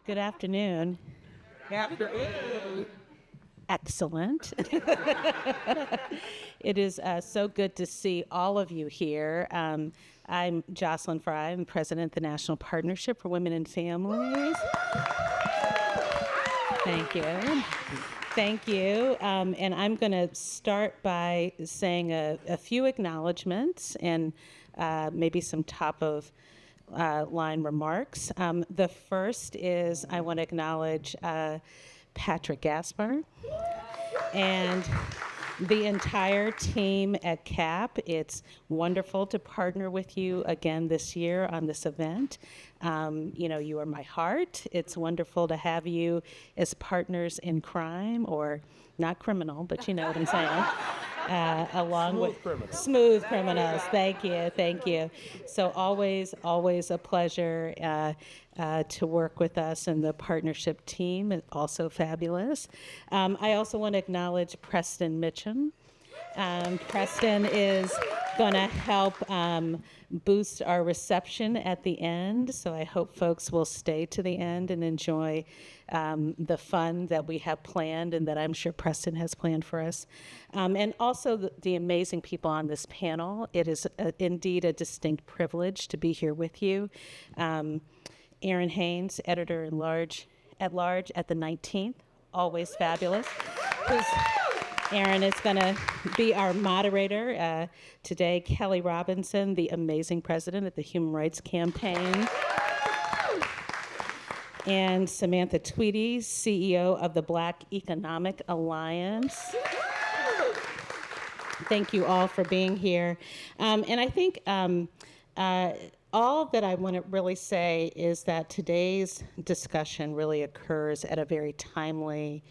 Good afternoon. Excellent. It is so good to see all of you here. I'm Jocelyn Fry. I'm president of the National Partnership for Women and Families. Thank you. Thank you. And I'm going to start by saying a few acknowledgments and maybe some top of line remarks. The first is I want to acknowledge Patrick Gaspar and the entire team at CAP. It's wonderful to partner with you again this year on this event. You are my heart. It's wonderful to have you as partners in crime, or not criminal, but you know what I'm saying. Along with smooth criminals. Thank you. So always a pleasure to work with us, and the partnership team is also fabulous. I also want to acknowledge Preston Mitchum. Preston is going to help boost our reception at the end, so I hope folks will stay to the end and enjoy the fun that we have planned and that I'm sure Preston has planned for us. And also the amazing people on this panel. It is indeed a distinct privilege to be here with you. Erin Haynes, editor-at-large at the 19th, always fabulous. Erin is going to be our moderator today. Kelly Robinson, the amazing president of the Human Rights Campaign. And Samantha Tweedy, CEO of the Black Economic Alliance. Thank you all for being here. And I think all that I want to really say is that today's discussion really occurs at a very timely,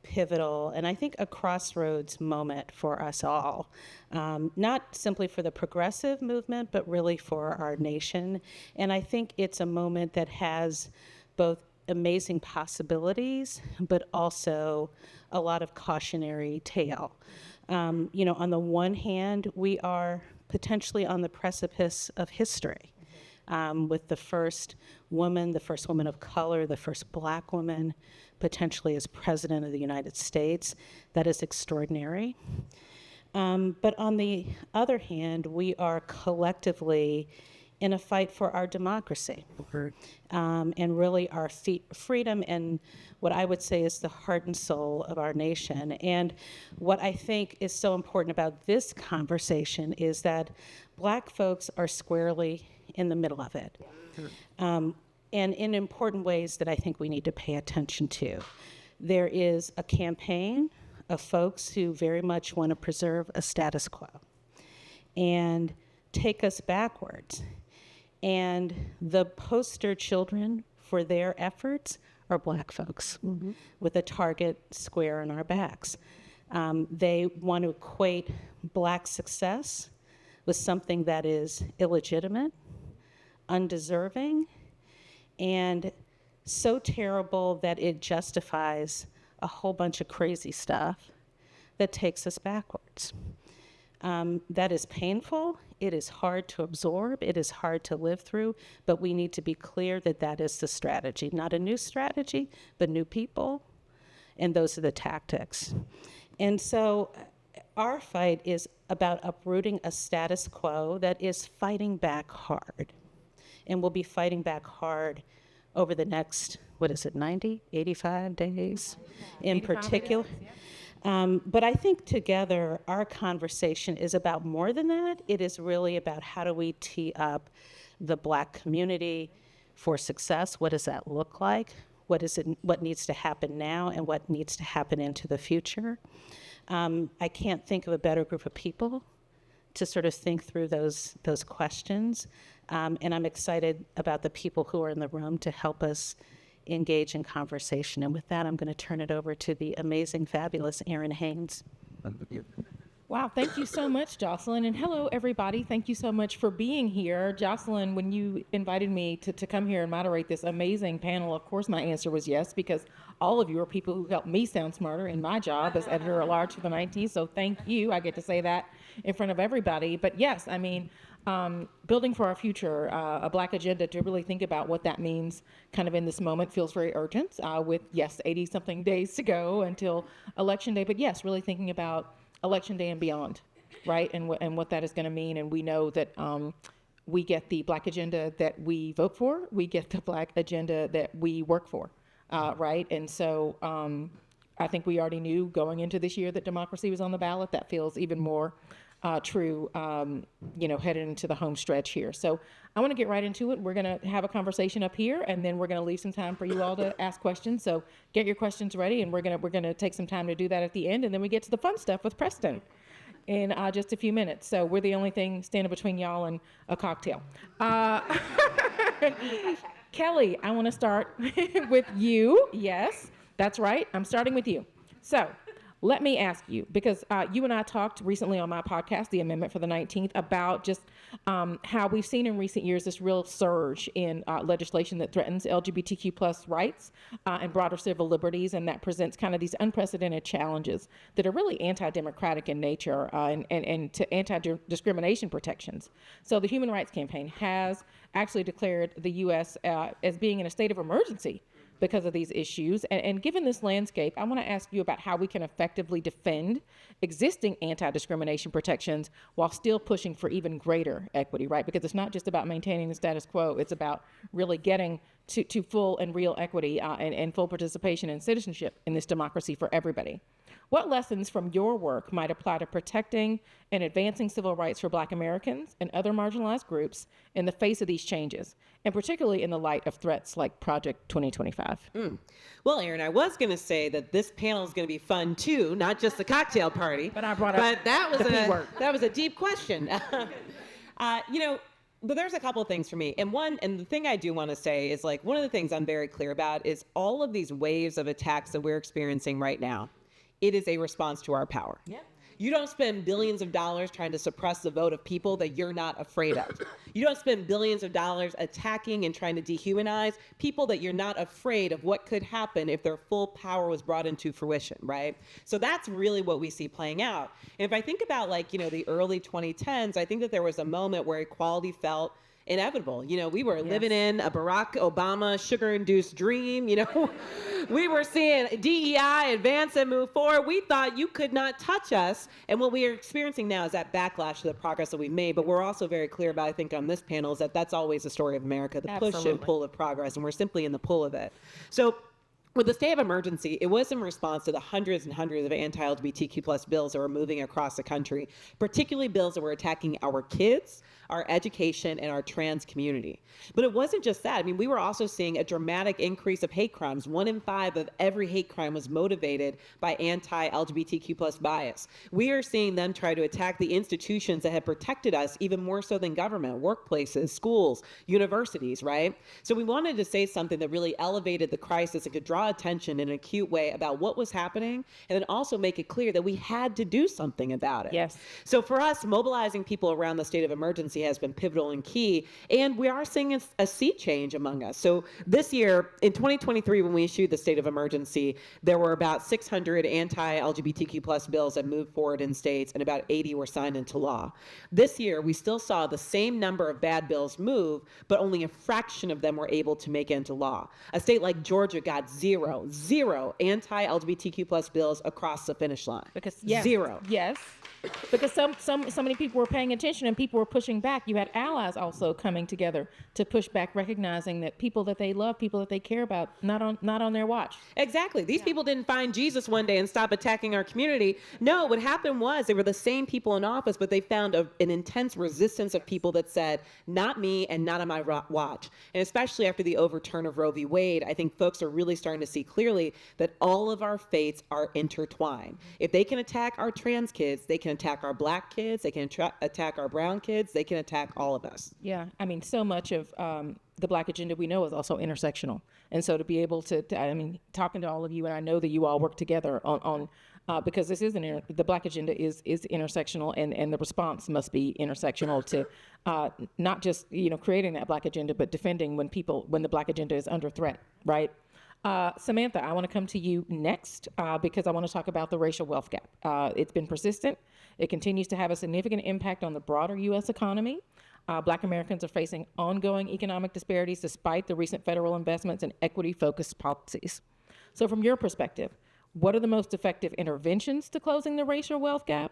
pivotal, and I think a crossroads moment for us all. Not simply for the progressive movement, but really for our nation. And I think it's a moment that has both amazing possibilities, but also a lot of cautionary tale. On the one hand, we are potentially on the precipice of history. With the first woman of color, the first Black woman, potentially as president of the United States. That is extraordinary. But on the other hand, we are collectively in a fight for our democracy, and really our freedom, and what I would say is the heart and soul of our nation. And what I think is so important about this conversation is that Black folks are squarely in the middle of it, and in important ways that I think we need to pay attention to. There is a campaign of folks who very much want to preserve a status quo and take us backwards. And the poster children for their efforts are Black folks with a target square on our backs. They want to equate Black success with something that is illegitimate, undeserving, and so terrible that it justifies a whole bunch of crazy stuff that takes us backwards. That is painful. It is hard to absorb. It is hard to live through, but we need to be clear that that is the strategy. Not a new strategy, but new people, and those are the tactics. And so our fight is about uprooting a status quo that is fighting back hard, and we'll be fighting back hard over the next, 90, 85 days in particular. Days, yeah. But I think together our conversation is about more than that. It is really about how do we tee up the Black community for success? What does that look like? What needs to happen now, and what needs to happen into the future? I can't think of a better group of people to sort of think through those questions. And I'm excited about the people who are in the room to help us engage in conversation. And with that, I'm going to turn it over to the amazing, fabulous Erin Haynes. Wow, thank you so much, Jocelyn. And hello, everybody. Thank you so much for being here. Jocelyn, when you invited me to come here and moderate this amazing panel, of course, my answer was yes, because all of you are people who helped me sound smarter in my job as editor-at-large for the 19th. So thank you. I get to say that in front of everybody. But yes, I mean, building for our future, a Black agenda to really think about what that means kind of in this moment feels very urgent with, yes, 80-something days to go until Election Day. But yes, really thinking about Election Day and beyond, right? And what that is going to mean. And we know that we get the Black agenda that we vote for, we get the Black agenda that we work for, right? And so I think we already knew going into this year that democracy was on the ballot. That feels even more true, headed into the home stretch here. So I want to get right into it. We're going to have a conversation up here, and then we're going to leave some time for you all to ask questions. So get your questions ready, and we're going to take some time to do that at the end, and then we get to the fun stuff with Preston in just a few minutes. So we're the only thing standing between y'all and a cocktail. Kelly, I want to start with you. Yes, that's right. I'm starting with you. So let me ask you, because you and I talked recently on my podcast, The Amendment for the 19th, about just how we've seen in recent years this real surge in legislation that threatens LGBTQ plus rights and broader civil liberties, and that presents kind of these unprecedented challenges that are really anti-democratic in nature and to anti-discrimination protections. So the Human Rights Campaign has actually declared the U.S. As being in a state of emergency because of these issues. And given this landscape, I want to ask you about how we can effectively defend existing anti-discrimination protections while still pushing for even greater equity, right? Because it's not just about maintaining the status quo, it's about really getting to full and real equity and full participation and citizenship in this democracy for everybody. What lessons from your work might apply to protecting and advancing civil rights for Black Americans and other marginalized groups in the face of these changes, and particularly in the light of threats like Project 2025? Well, Aaron, I was going to say that this panel is going to be fun too, not just the cocktail party. But I brought up that was a deep question. But there's a couple of things for me. And the thing I do want to say is, like, one of the things I'm very clear about is all of these waves of attacks that we're experiencing right now. It is a response to our power. Yeah. You don't spend billions of dollars trying to suppress the vote of people that you're not afraid of. You don't spend billions of dollars attacking and trying to dehumanize people that you're not afraid of what could happen if their full power was brought into fruition, right? So that's really what we see playing out. And if I think about, the early 2010s, I think that there was a moment where equality felt inevitable. We were living in a Barack Obama sugar-induced dream. We were seeing DEI advance and move forward. We thought you could not touch us. And what we are experiencing now is that backlash to the progress that we've made. But we're also very clear about, I think, on this panel, is that that's always the story of America, the push and pull of progress. And we're simply in the pull of it. So with the state of emergency, it was in response to the hundreds and hundreds of anti-LGBTQ plus bills that were moving across the country, particularly bills that were attacking our kids, our education, and our trans community. But it wasn't just that. I mean, we were also seeing a dramatic increase of hate crimes. 1 in 5 of every hate crime was motivated by anti-LGBTQ plus bias. We are seeing them try to attack the institutions that have protected us even more so than government, workplaces, schools, universities, right? So we wanted to say something that really elevated the crisis and could draw attention in an acute way about what was happening, and then also make it clear that we had to do something about it. Yes. So for us, mobilizing people around the state of emergency has been pivotal and key, and we are seeing a sea change among us. So this year, in 2023, when we issued the state of emergency, there were about 600 anti-LGBTQ plus bills that moved forward in states, and about 80 were signed into law. This year, we still saw the same number of bad bills move, but only a fraction of them were able to make it into law. A state like Georgia got zero anti-LGBTQ plus bills across the finish line. Zero. Yes. Because so many people were paying attention and people were pushing back. You had allies also coming together to push back, recognizing that people that they love, people that they care about, not on their watch. Exactly. These people didn't find Jesus one day and stop attacking our community. No, what happened was they were the same people in office, but they found an intense resistance of people that said, not me and not on my watch. And especially after the overturn of Roe v. Wade, I think folks are really starting to see clearly that all of our fates are intertwined. If they can attack our trans kids, they can attack our Black kids, they can attack our brown kids, they can attack all of us. Yeah, I mean, so much of the Black agenda we know is also intersectional. And so to be able to talking to all of you, and I know that you all work together on because this is the Black agenda is intersectional, and the response must be intersectional to not just creating that Black agenda, but defending when the Black agenda is under threat, right? Samantha, I want to come to you next because I want to talk about the racial wealth gap. It's been persistent. It continues to have a significant impact on the broader U.S. economy. Black Americans are facing ongoing economic disparities despite the recent federal investments in equity-focused policies. So from your perspective, what are the most effective interventions to closing the racial wealth gap?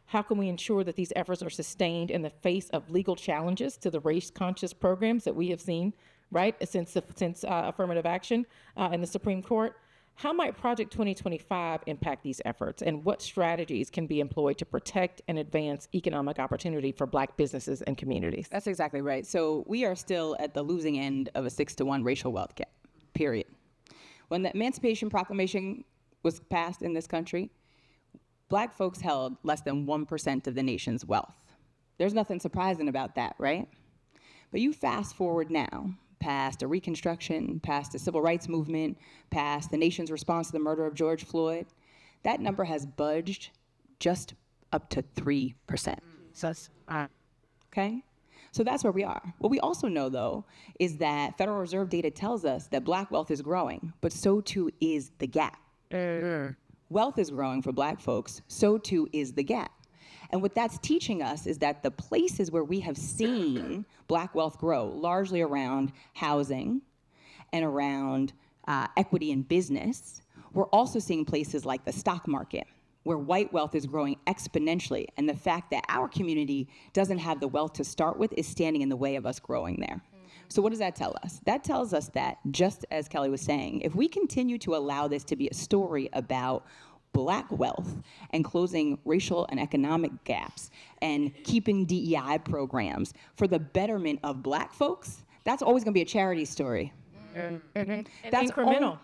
How can we ensure that these efforts are sustained in the face of legal challenges to the race-conscious programs that we have seen, right, since affirmative action in the Supreme Court? How might Project 2025 impact these efforts, and what strategies can be employed to protect and advance economic opportunity for Black businesses and communities? That's exactly right. So we are still at the losing end of a 6-to-1 racial wealth gap, period. When the Emancipation Proclamation was passed in this country, Black folks held less than 1% of the nation's wealth. There's nothing surprising about that, right? But you fast forward now, past a Reconstruction, past the Civil Rights Movement, past the nation's response to the murder of George Floyd, that number has budged just up to 3%. Okay? So that's where we are. What we also know, though, is that Federal Reserve data tells us that Black wealth is growing, but so too is the gap. Wealth is growing for Black folks, so too is the gap. And what that's teaching us is that the places where we have seen Black wealth grow, largely around housing and around equity in business, we're also seeing places like the stock market, where white wealth is growing exponentially. And the fact that our community doesn't have the wealth to start with is standing in the way of us growing there. So what does that tell us? That tells us that, just as Kelly was saying, if we continue to allow this to be a story about Black wealth and closing racial and economic gaps and keeping DEI programs for the betterment of Black folks, that's always going to be a charity story. That's incremental.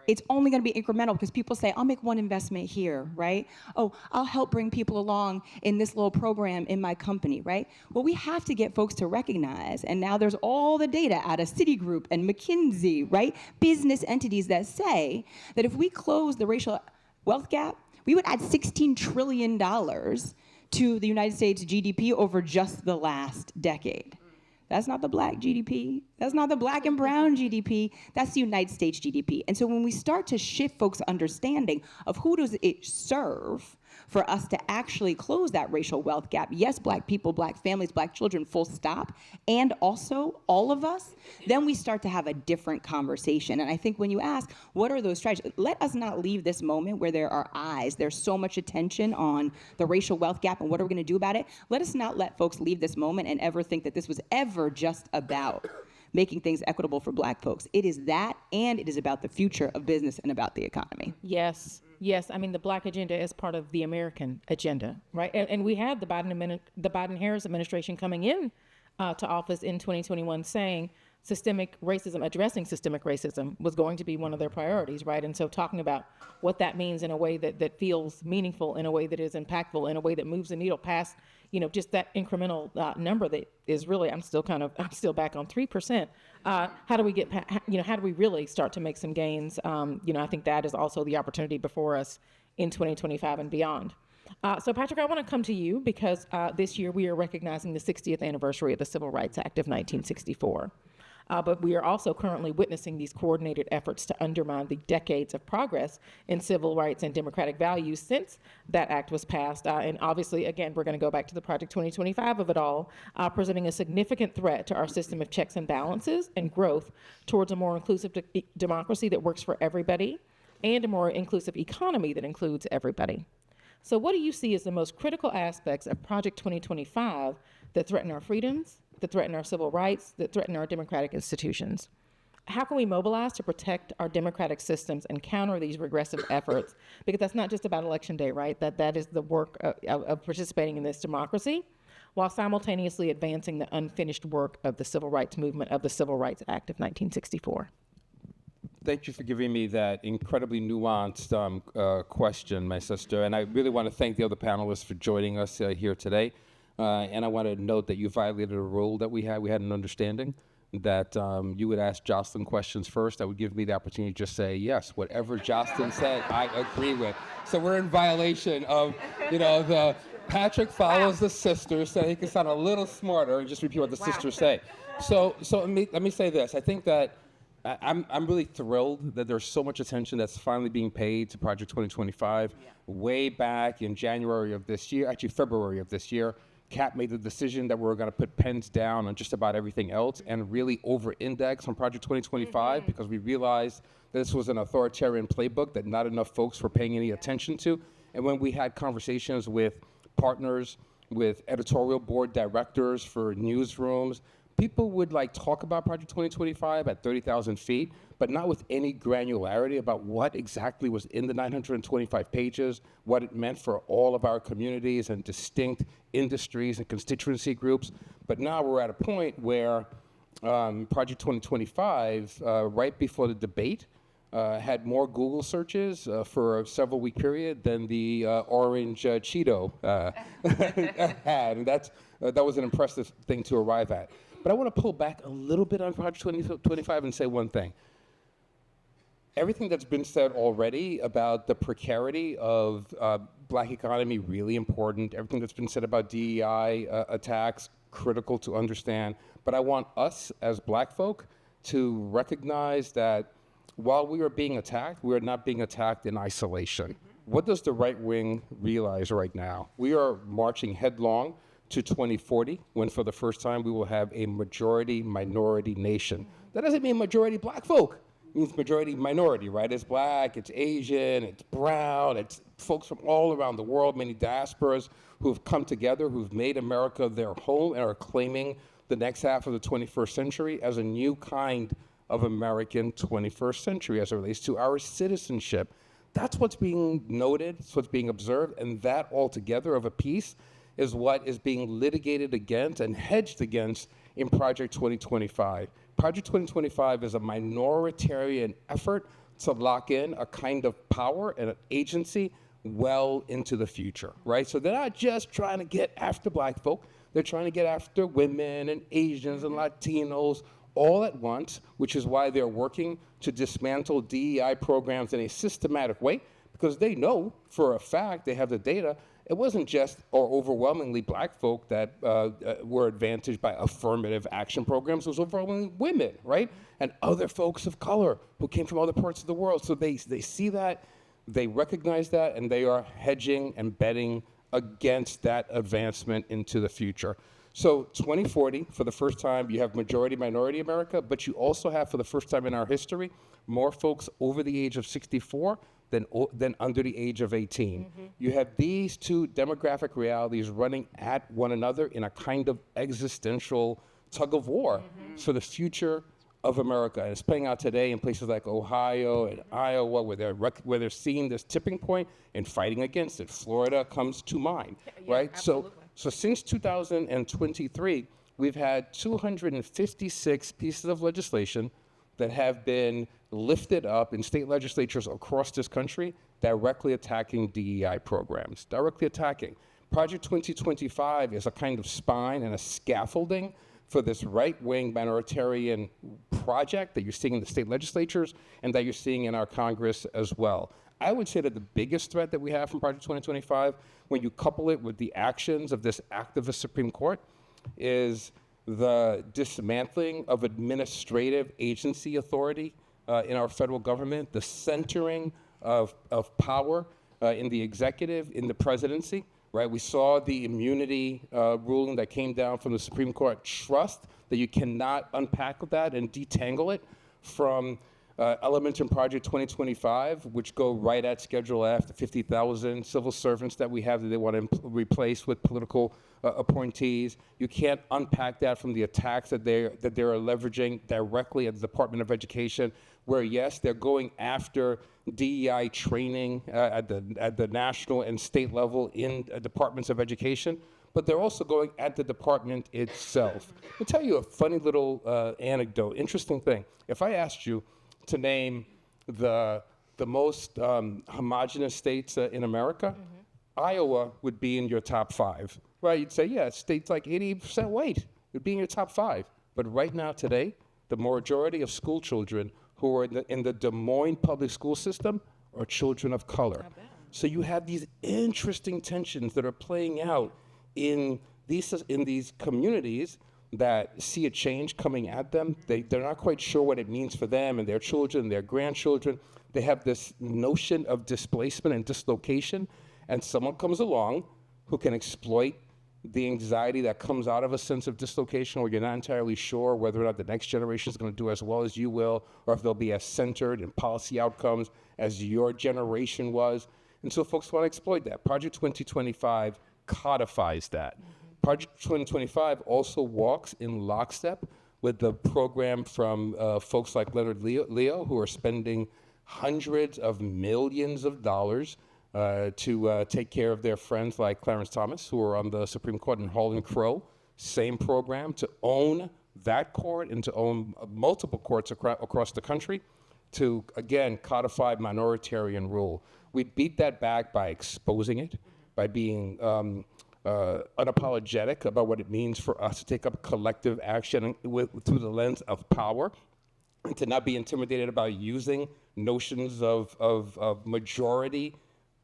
It's only going to be incremental because people say, I'll make one investment here, right? Oh, I'll help bring people along in this little program in my company, right? Well, we have to get folks to recognize, and now there's all the data out of Citigroup and McKinsey, right? Business entities that say that if we close the racial wealth gap, we would add $16 trillion to the United States GDP over just the last decade. That's not the Black GDP. That's not the Black and brown GDP. That's the United States GDP. And so when we start to shift folks' understanding of who does it serve for us to actually close that racial wealth gap, yes, Black people, Black families, Black children, full stop, and also all of us, then we start to have a different conversation. And I think when you ask, what are those strategies? Let us not leave this moment where there's so much attention on the racial wealth gap and what are we gonna do about it? Let us not let folks leave this moment and ever think that this was ever just about making things equitable for Black folks. It is that, and it is about the future of business and about the economy. Yes. I mean, the Black agenda is part of the American agenda, right? And we had the Biden-Harris administration coming in to office in 2021 saying addressing systemic racism was going to be one of their priorities, right? And so talking about what that means in a way that feels meaningful, in a way that is impactful, in a way that moves the needle past, just that incremental number that is really, I'm still back on 3%. How do we how do we really start to make some gains? I think that is also the opportunity before us in 2025 and beyond. So Patrick, I want to come to you because this year we are recognizing the 60th anniversary of the Civil Rights Act of 1964. But we are also currently witnessing these coordinated efforts to undermine the decades of progress in civil rights and democratic values since that act was passed. And obviously, again, we're going to go back to the Project 2025 of it all, presenting a significant threat to our system of checks and balances and growth towards a more inclusive democracy that works for everybody and a more inclusive economy that includes everybody. So what do you see as the most critical aspects of Project 2025 that threaten our freedoms, that threaten our civil rights, that threaten our democratic institutions? How can we mobilize to protect our democratic systems and counter these regressive efforts? Because that's not just about Election Day, right? That is the work of participating in this democracy, while simultaneously advancing the unfinished work of the civil rights movement of the Civil Rights Act of 1964. Thank you for giving me that incredibly nuanced question, my sister. And I really want to thank the other panelists for joining us here today. And I want to note that you violated a rule that we had an understanding. that you would ask Jocelyn questions first. That would give me the opportunity to just say, yes, whatever Jocelyn said, I agree with. So we're in violation of, the Patrick follows the sisters so he can sound a little smarter and just repeat what the sisters say. So let me say this. I think that I'm really thrilled that there's so much attention that's finally being paid to Project 2025. Way back in January of this year, actually February of this year, CAP made the decision that we're going to put pens down on just about everything else and really over-index on Project 2025 because we realized that this was an authoritarian playbook that not enough folks were paying any attention to. And when we had conversations with partners, with editorial board directors for newsrooms, people would talk about Project 2025 at 30,000 feet, but not with any granularity about what exactly was in the 925 pages, what it meant for all of our communities and distinct industries and constituency groups. But now we're at a point where Project 2025, right before the debate, had more Google searches for a several-week period than the orange Cheeto had. And that was an impressive thing to arrive at. But I want to pull back a little bit on Project 2025 and say one thing. Everything that's been said already about the precarity of Black economy, really important. Everything that's been said about DEI attacks, critical to understand. But I want us as Black folk to recognize that while we are being attacked, we are not being attacked in isolation. What does the right wing realize right now? We are marching headlong to 2040, when for the first time we will have a majority-minority nation. That doesn't mean majority Black folk. It means majority minority, right? It's Black, it's Asian, it's brown, it's folks from all around the world, many diasporas who've come together, who've made America their home and are claiming the next half of the 21st century as a new kind of American 21st century as it relates to our citizenship. That's what's being noted, it's what's being observed, and that altogether of a piece is what is being litigated against and hedged against in Project 2025. Project 2025 is a minoritarian effort to lock in a kind of power and an agency well into the future, right? So they're not just trying to get after Black folk, they're trying to get after women and Asians and Latinos all at once, which is why they're working to dismantle DEI programs in a systematic way, because they know for a fact, they have the data, it wasn't just or overwhelmingly Black folk that were advantaged by affirmative action programs. It was overwhelmingly women, right? And other folks of color who came from other parts of the world. So they see that, they recognize that, and they are hedging and betting against that advancement into the future. So 2040, for the first time, you have majority-minority America, but you also have, for the first time in our history, more folks over the age of 64 than under the age of 18. You have these two demographic realities running at one another in a kind of existential tug of war for the future of America. And it's playing out today in places like Ohio and Iowa, where they're seeing this tipping point and fighting against it. Florida comes to mind, right? Absolutely. So since 2023, we've had 256 pieces of legislation that have been lifted up in state legislatures across this country directly attacking DEI programs, directly attacking. Project 2025 is a kind of spine and a scaffolding for this right-wing minoritarian project that you're seeing in the state legislatures and that you're seeing in our Congress as well. I would say that the biggest threat that we have from Project 2025, when you couple it with the actions of this activist Supreme Court, is the dismantling of administrative agency authority in our federal government, the centering of power in the executive, in the presidency, right? We saw the immunity ruling that came down from the Supreme Court. Trust that you cannot unpack that and detangle it from elements in Project 2025, which go right at Schedule F, the 50,000 civil servants that we have that they want to replace with political appointees. You can't unpack that from the attacks that they're leveraging directly at the Department of Education, where yes, they're going after DEI training at the national and state level in departments of education, but they're also going at the department itself. I'll tell you a funny little anecdote, interesting thing. If I asked you to name the most homogenous states in America, Iowa would be in your top 5, right? You'd say, yeah, states like 80% white would be in your top 5. But right now, today, the majority of school children who are in the Des Moines public school system are children of color. So you have these interesting tensions that are playing out in these communities that see a change coming at them. They're not quite sure what it means for them and their children, their grandchildren. They have this notion of displacement and dislocation, and someone comes along who can exploit the anxiety that comes out of a sense of dislocation where you're not entirely sure whether or not the next generation is going to do as well as you will, or if they'll be as centered in policy outcomes as your generation was. And so folks want to exploit that. Project 2025 codifies that. Project 2025 also walks in lockstep with the program from folks like Leonard Leo, who are spending hundreds of millions of dollars to take care of their friends like Clarence Thomas, who are on the Supreme Court, and Harlan Crow. Same program to own that court and to own multiple courts across the country to, again, codify minoritarian rule. We beat that back by exposing it, by being unapologetic about what it means for us to take up collective action through the lens of power, and to not be intimidated about using notions of majority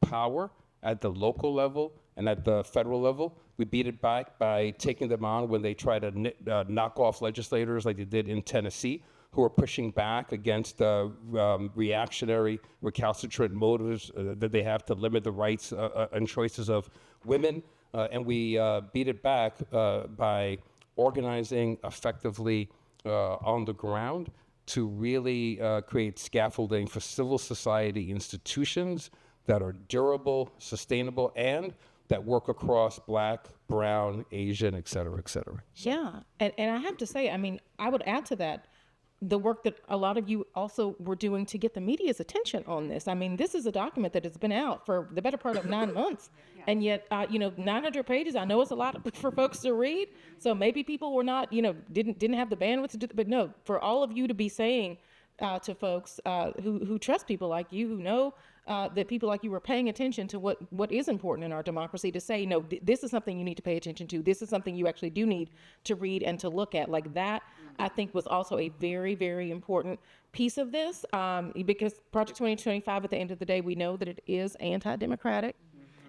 power at the local level and at the federal level. We beat it back by taking them on when they try to knock off legislators like they did in Tennessee, who are pushing back against reactionary, recalcitrant motives that they have to limit the rights and choices of women. And we beat it back by organizing effectively on the ground to really create scaffolding for civil society institutions that are durable, sustainable, and that work across Black, Brown, Asian, et cetera, et cetera. Yeah, and I have to say, I mean, I would add to that the work that a lot of you also were doing to get the media's attention on this. I mean, this is a document that has been out for the better part of 9 months, and yet, 900 pages, I know it's a lot for folks to read, so maybe people were not, didn't have the bandwidth to do, but no, for all of you to be saying to folks who trust people like you, who know that people like you were paying attention to what is important in our democracy, to say, no, this is something you need to pay attention to. This is something you actually do need to read and to look at. Like that, I think, was also a very, very important piece of this, because Project 2025, at the end of the day, we know that it is anti-democratic.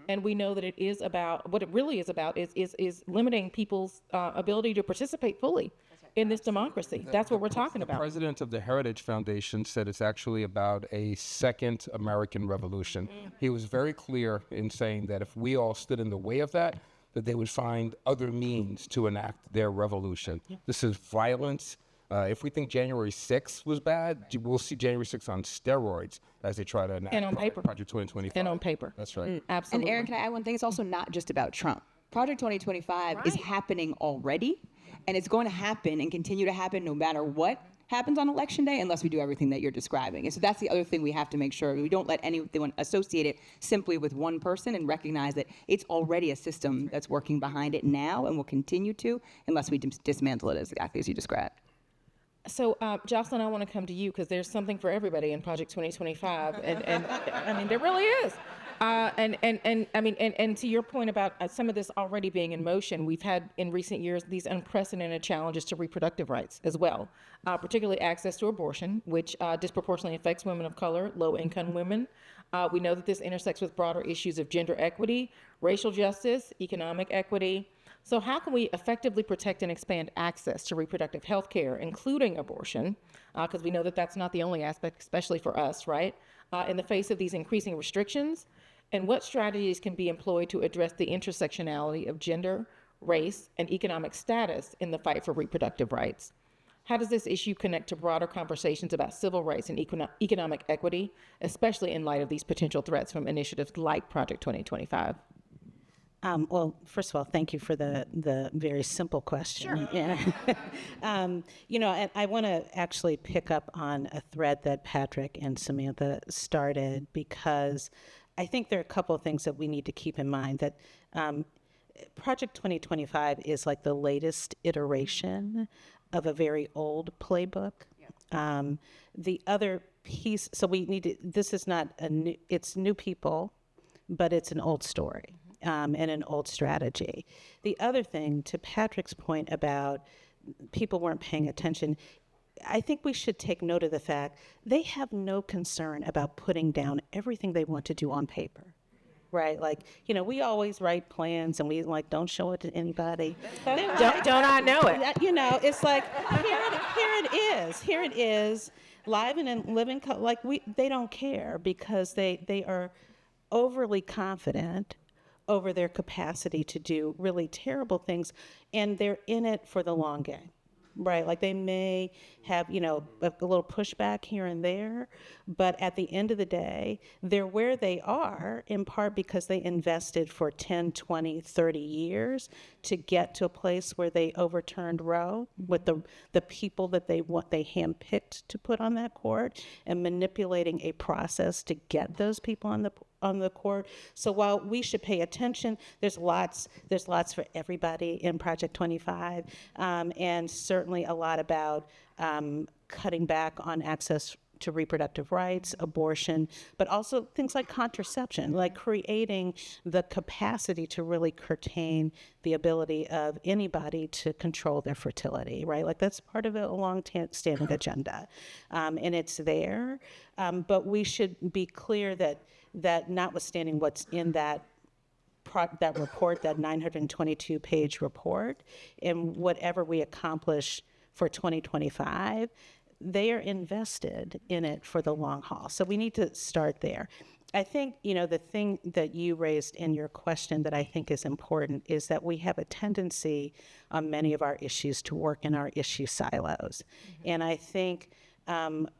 And we know that it is about, what it really is about is limiting people's ability to participate fully in this democracy. That's what we're talking about. The president of the Heritage Foundation said it's actually about a second American Revolution. He was very clear in saying that if we all stood in the way of that they would find other means to enact their revolution. Yeah. This is violence. If we think January 6th was bad, we'll see January 6th on steroids as they try to enact and on paper. Project 2025. And on paper. That's right. Absolutely. And Aaron, can I add one thing? It's also not just about Trump. Project 2025 is happening already, and it's going to happen and continue to happen no matter what happens on Election Day, unless we do everything that you're describing. And so that's the other thing we have to make sure. We don't let anyone associate it simply with one person, and recognize that it's already a system that's working behind it now and will continue to, unless we dismantle it exactly as you described. So, Jocelyn, I want to come to you because there's something for everybody in Project 2025, and I mean, there really is. And to your point about some of this already being in motion, we've had in recent years these unprecedented challenges to reproductive rights as well, particularly access to abortion, which disproportionately affects women of color, low-income women. We know that this intersects with broader issues of gender equity, racial justice, economic equity. So how can we effectively protect and expand access to reproductive health care, including abortion? Because we know that that's not the only aspect, especially for us, right? In the face of these increasing restrictions, and what strategies can be employed to address the intersectionality of gender, race, and economic status in the fight for reproductive rights? How does this issue connect to broader conversations about civil rights and economic equity, especially in light of these potential threats from initiatives like Project 2025? Well, first of all, thank you for the very simple question. Sure. Yeah. And I want to actually pick up on a thread that Patrick and Samantha started, because I think there are a couple of things that we need to keep in mind. That Project 2025 is like the latest iteration of a very old playbook. Yeah. The other piece, so we need to, this is not it's new people, but it's an old story. And an old strategy. The other thing, to Patrick's point about people weren't paying attention. I think we should take note of the fact they have no concern about putting down everything they want to do on paper. Right, like, we always write plans and we don't show it to anybody. Don't I know it? It's like here it is, live and in living they don't care because they are overly confident over their capacity to do really terrible things, and they're in it for the long game. Right, like they may have, a little pushback here and there, but at the end of the day, they're where they are in part because they invested for 10, 20, 30 years to get to a place where they overturned Roe with the people that they handpicked to put on that court, and manipulating a process to get those people on the court. So while we should pay attention, there's lots for everybody in Project 25, and certainly a lot about cutting back on access to reproductive rights, abortion, but also things like contraception, like creating the capacity to really curtail the ability of anybody to control their fertility, right? Like that's part of a long-standing agenda, and it's there. But we should be clear that notwithstanding what's in that report, that 922-page report, and whatever we accomplish for 2025, they are invested in it for the long haul. So we need to start there. I think, the thing that you raised in your question that I think is important is that we have a tendency on many of our issues to work in our issue silos. And I think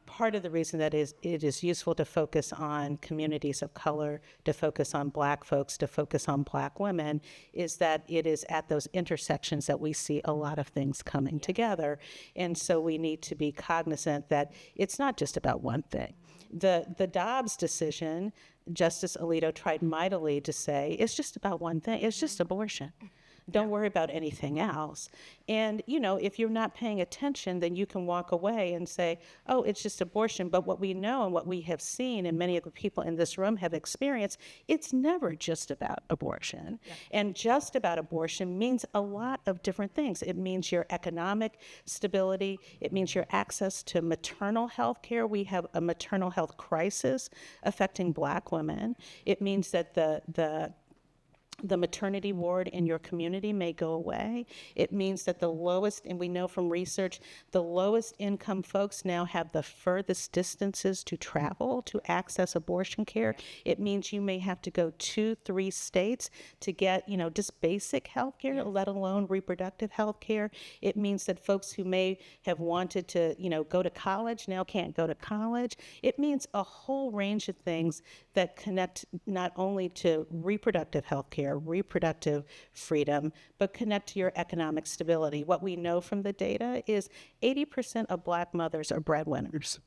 part of the reason that it is useful to focus on communities of color, to focus on Black folks, to focus on Black women, is that it is at those intersections that we see a lot of things coming together. And so we need to be cognizant that it's not just about one thing. The Dobbs decision, Justice Alito tried mightily to say, it's just about one thing. It's just abortion. Don't worry about anything else. And, if you're not paying attention, then you can walk away and say, oh, it's just abortion. But what we know and what we have seen, and many of the people in this room have experienced, it's never just about abortion. Yeah. And just about abortion means a lot of different things. It means your economic stability. It means your access to maternal health care. We have a maternal health crisis affecting Black women. It means that the maternity ward in your community may go away. It means that the lowest, and we know from research, the lowest income folks now have the furthest distances to travel to access abortion care. It means you may have to go 2-3 states to get, just basic health care, let alone reproductive health care. It means that folks who may have wanted to, go to college now can't go to college. It means a whole range of things that connect not only to reproductive health care, reproductive freedom, but connect to your economic stability. What we know from the data is 80% of Black mothers are breadwinners.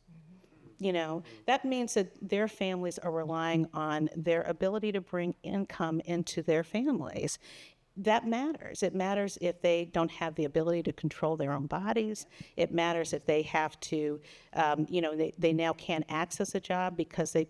That means that their families are relying on their ability to bring income into their families. That matters. It matters if they don't have the ability to control their own bodies. It matters if they have to, they now can't access a job because they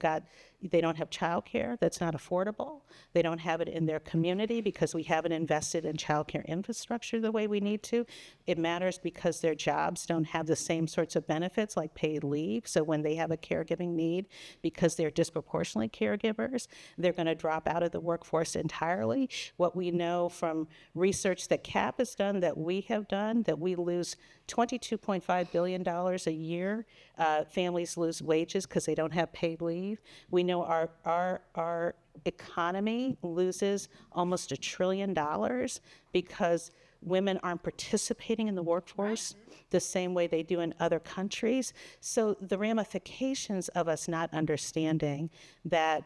don't have childcare that's not affordable. They don't have it in their community because we haven't invested in childcare infrastructure the way we need to. It matters because their jobs don't have the same sorts of benefits like paid leave. So when they have a caregiving need, because they're disproportionately caregivers, they're going to drop out of the workforce entirely. What we know from research that CAP has done, that we have done, that we lose $22.5 billion a year. Families lose wages because they don't have paid leave. We know our economy loses almost $1 trillion because women aren't participating in the workforce the same way they do in other countries. So the ramifications of us not understanding that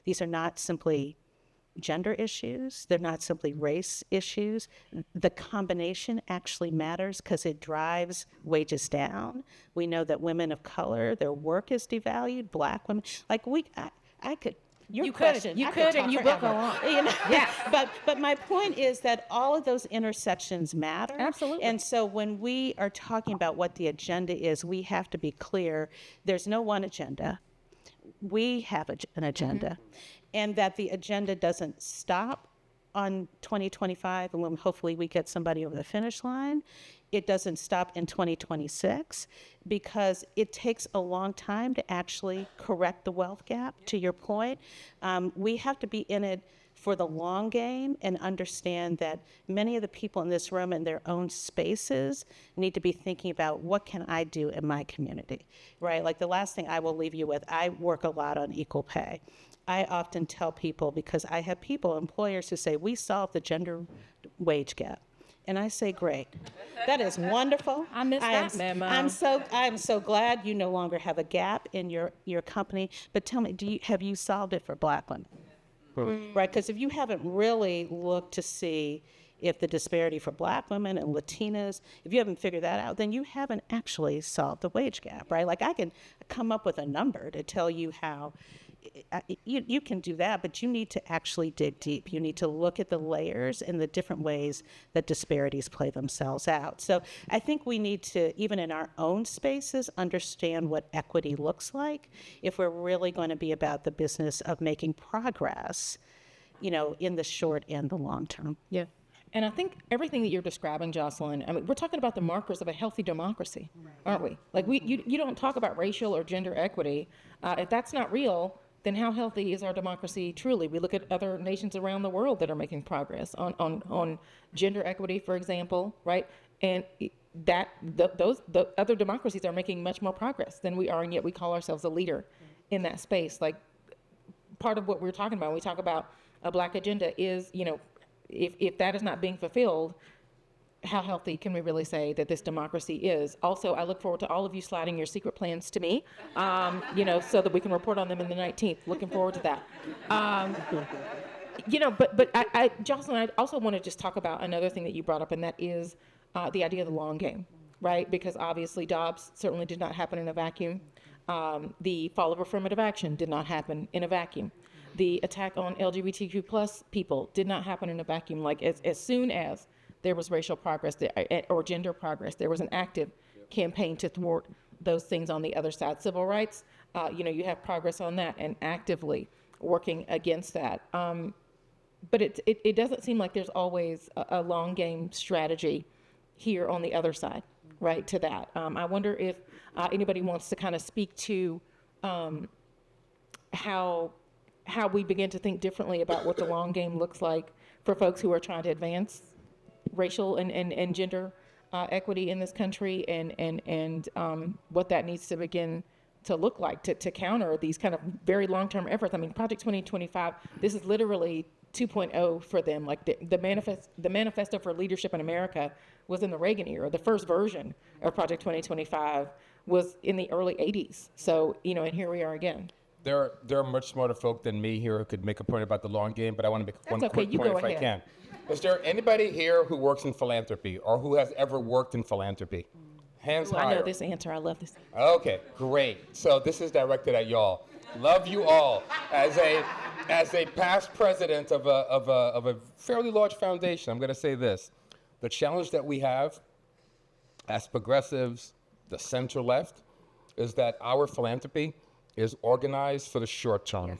these are not simply gender issues, they're not simply race issues. The combination actually matters because it drives wages down. We know that women of color, their work is devalued. Black women, I could. You could, and you will go on. Yeah. But my point is that all of those intersections matter. Absolutely. And so when we are talking about what the agenda is, we have to be clear. There's no one agenda. We have an agenda. And that the agenda doesn't stop on 2025, and when hopefully we get somebody over the finish line, it doesn't stop in 2026, because it takes a long time to actually correct the wealth gap, to your point. We have to be in it for the long game and understand that many of the people in this room in their own spaces need to be thinking about, what can I do in my community, right? Like, the last thing I will leave you with, I work a lot on equal pay. I often tell people, because I have people, employers, who say, we solved the gender wage gap. And I say, great. That is wonderful. I missed that memo. I'm so glad you no longer have a gap in your company. But tell me, have you solved it for Black women? Right, because if you haven't really looked to see if the disparity for Black women and Latinas, if you haven't figured that out, then you haven't actually solved the wage gap, right? Like, I can come up with a number to tell you how. You can do that, but you need to actually dig deep. You need to look at the layers and the different ways that disparities play themselves out. So I think we need to, even in our own spaces, understand what equity looks like if we're really going to be about the business of making progress, in the short and the long term. Yeah. And I think everything that you're describing, Jocelyn, I mean, we're talking about the markers of a healthy democracy, aren't we? Like, you don't talk about racial or gender equity. If that's not real, then how healthy is our democracy truly? We look at other nations around the world that are making progress on gender equity, for example, right? And those other democracies are making much more progress than we are, and yet we call ourselves a leader in that space. Like, part of what we're talking about when we talk about a Black agenda is, if that is not being fulfilled, how healthy can we really say that this democracy is? Also, I look forward to all of you sliding your secret plans to me, so that we can report on them in the 19th. Looking forward to that. But Jocelyn, I also want to just talk about another thing that you brought up, and that is the idea of the long game, right? Because obviously Dobbs certainly did not happen in a vacuum. The fall of affirmative action did not happen in a vacuum. The attack on LGBTQ plus people did not happen in a vacuum. Like, as soon as there was racial progress or gender progress, there was an active campaign to thwart those things on the other side. Civil rights, you have progress on that and actively working against that. But it doesn't seem like there's always a long game strategy here on the other side, right, to that. I wonder if anybody wants to kind of speak to how we begin to think differently about what the long game looks like for folks who are trying to advance racial and gender equity in this country, and what that needs to begin to look like to counter these kind of very long-term efforts. I mean, Project 2025, this is literally 2.0 for them. Like, the manifesto for leadership in America was in the Reagan era. The first version of Project 2025 was in the early 80s. So, and here we are again. There are much smarter folk than me here who could make a point about the long game, but I want to make one quick point if I can. Is there anybody here who works in philanthropy or who has ever worked in philanthropy? Hands higher. I know this answer. I love this. Okay, great. So this is directed at y'all. Love you all. As a past president of a fairly large foundation, I'm going to say this: the challenge that we have as progressives, the center left, is that our philanthropy is organized for the short term.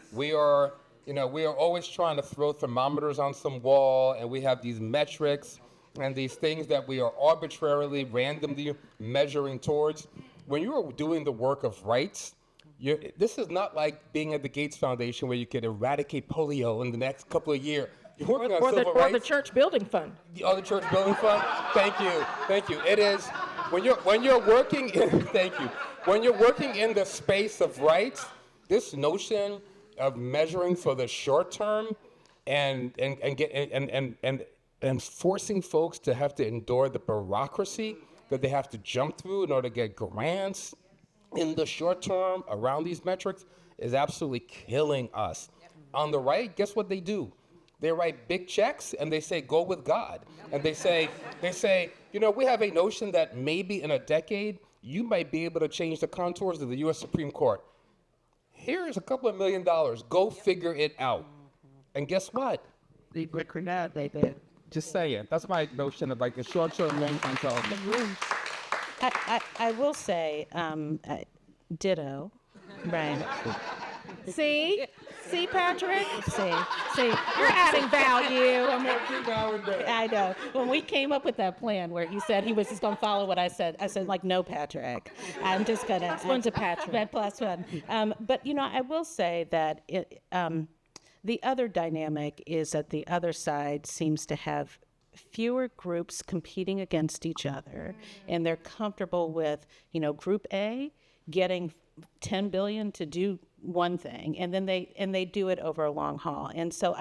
Yes. We are always trying to throw thermometers on some wall, and we have these metrics and these things that we are arbitrarily, randomly measuring towards. When you are doing the work of rights, this is not like being at the Gates Foundation where you could eradicate polio in the next couple of years. You're working on civil rights. Or the church building fund. Oh, the church building fund? Thank you. It is, when you're working in, thank you. When you're working in the space of rights, this notion of measuring for the short term and forcing folks to have to endure the bureaucracy that they have to jump through in order to get grants in the short term around these metrics is absolutely killing us. On the right, guess what they do? They write big checks and they say, go with God. And they say, we have a notion that maybe in a decade, you might be able to change the contours of the U.S. Supreme Court. Here's a couple of $1 million. Go figure it out. And guess what? They did. Just saying. That's my notion of like the short-term, long-term television. I will say, ditto, right? See? See, Patrick? See, you're adding value. I know. When we came up with that plan where he said he was just going to follow what I said like, no, Patrick. I'm just going to. Plus one to Patrick. That plus one. But, I will say that the other dynamic is that the other side seems to have fewer groups competing against each other, and they're comfortable with, Group A getting 10 billion to do one thing, and then they do it over a long haul. And so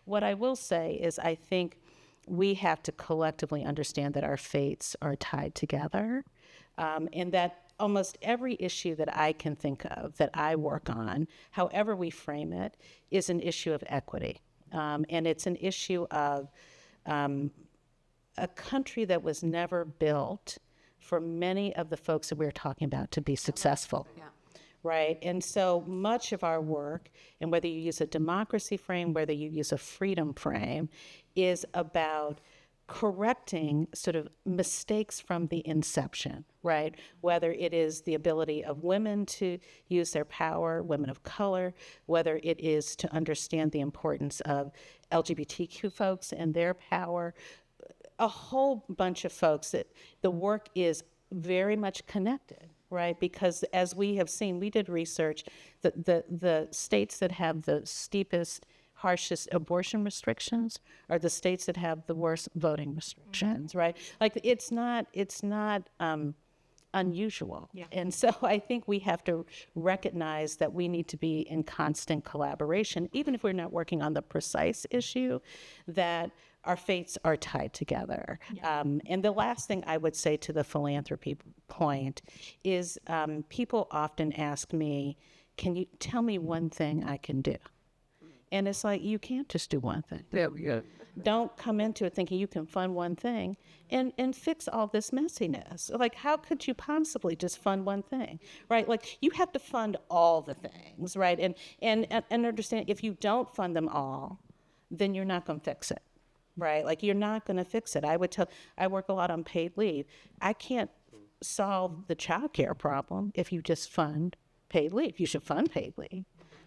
what I will say is I think we have to collectively understand that our fates are tied together, and that almost every issue that I can think of that I work on, however we frame it, is an issue of equity. And it's an issue of a country that was never built for many of the folks that we're talking about to be successful. Yeah. Right? And so much of our work, and whether you use a democracy frame, whether you use a freedom frame, is about correcting sort of mistakes from the inception, right? Whether it is the ability of women to use their power, women of color, whether it is to understand the importance of LGBTQ folks and their power, a whole bunch of folks that the work is very much connected, right? Because as we have seen, we did research, the states that have the steepest, harshest abortion restrictions are the states that have the worst voting restrictions, right? Like it's not unusual. Yeah. And so I think we have to recognize that we need to be in constant collaboration, even if we're not working on the precise issue, that our fates are tied together. Yeah. And the last thing I would say to the philanthropy point is people often ask me, can you tell me one thing I can do? And it's like, you can't just do one thing. There we go. Don't come into it thinking you can fund one thing and fix all this messiness. Like, how could you possibly just fund one thing, right? Like, you have to fund all the things, right? And understand, if you don't fund them all, then you're not going to fix it, right? Like, you're not going to fix it. I work a lot on paid leave. I can't solve the child care problem if you just fund paid leave. You should fund paid leave.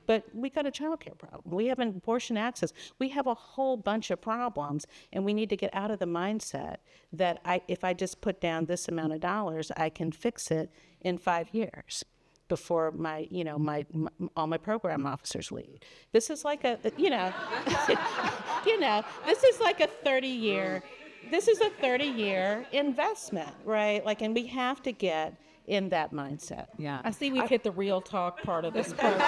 But we got a child care problem. We have an abortion access. We have a whole bunch of problems, and we need to get out of the mindset that if I just put down this amount of dollars, I can fix it in 5 years before all my program officers leave. This is like this is like a 30-year investment, right? Like, and we have to get in that mindset. Yeah. I see we've hit the real talk part of this program.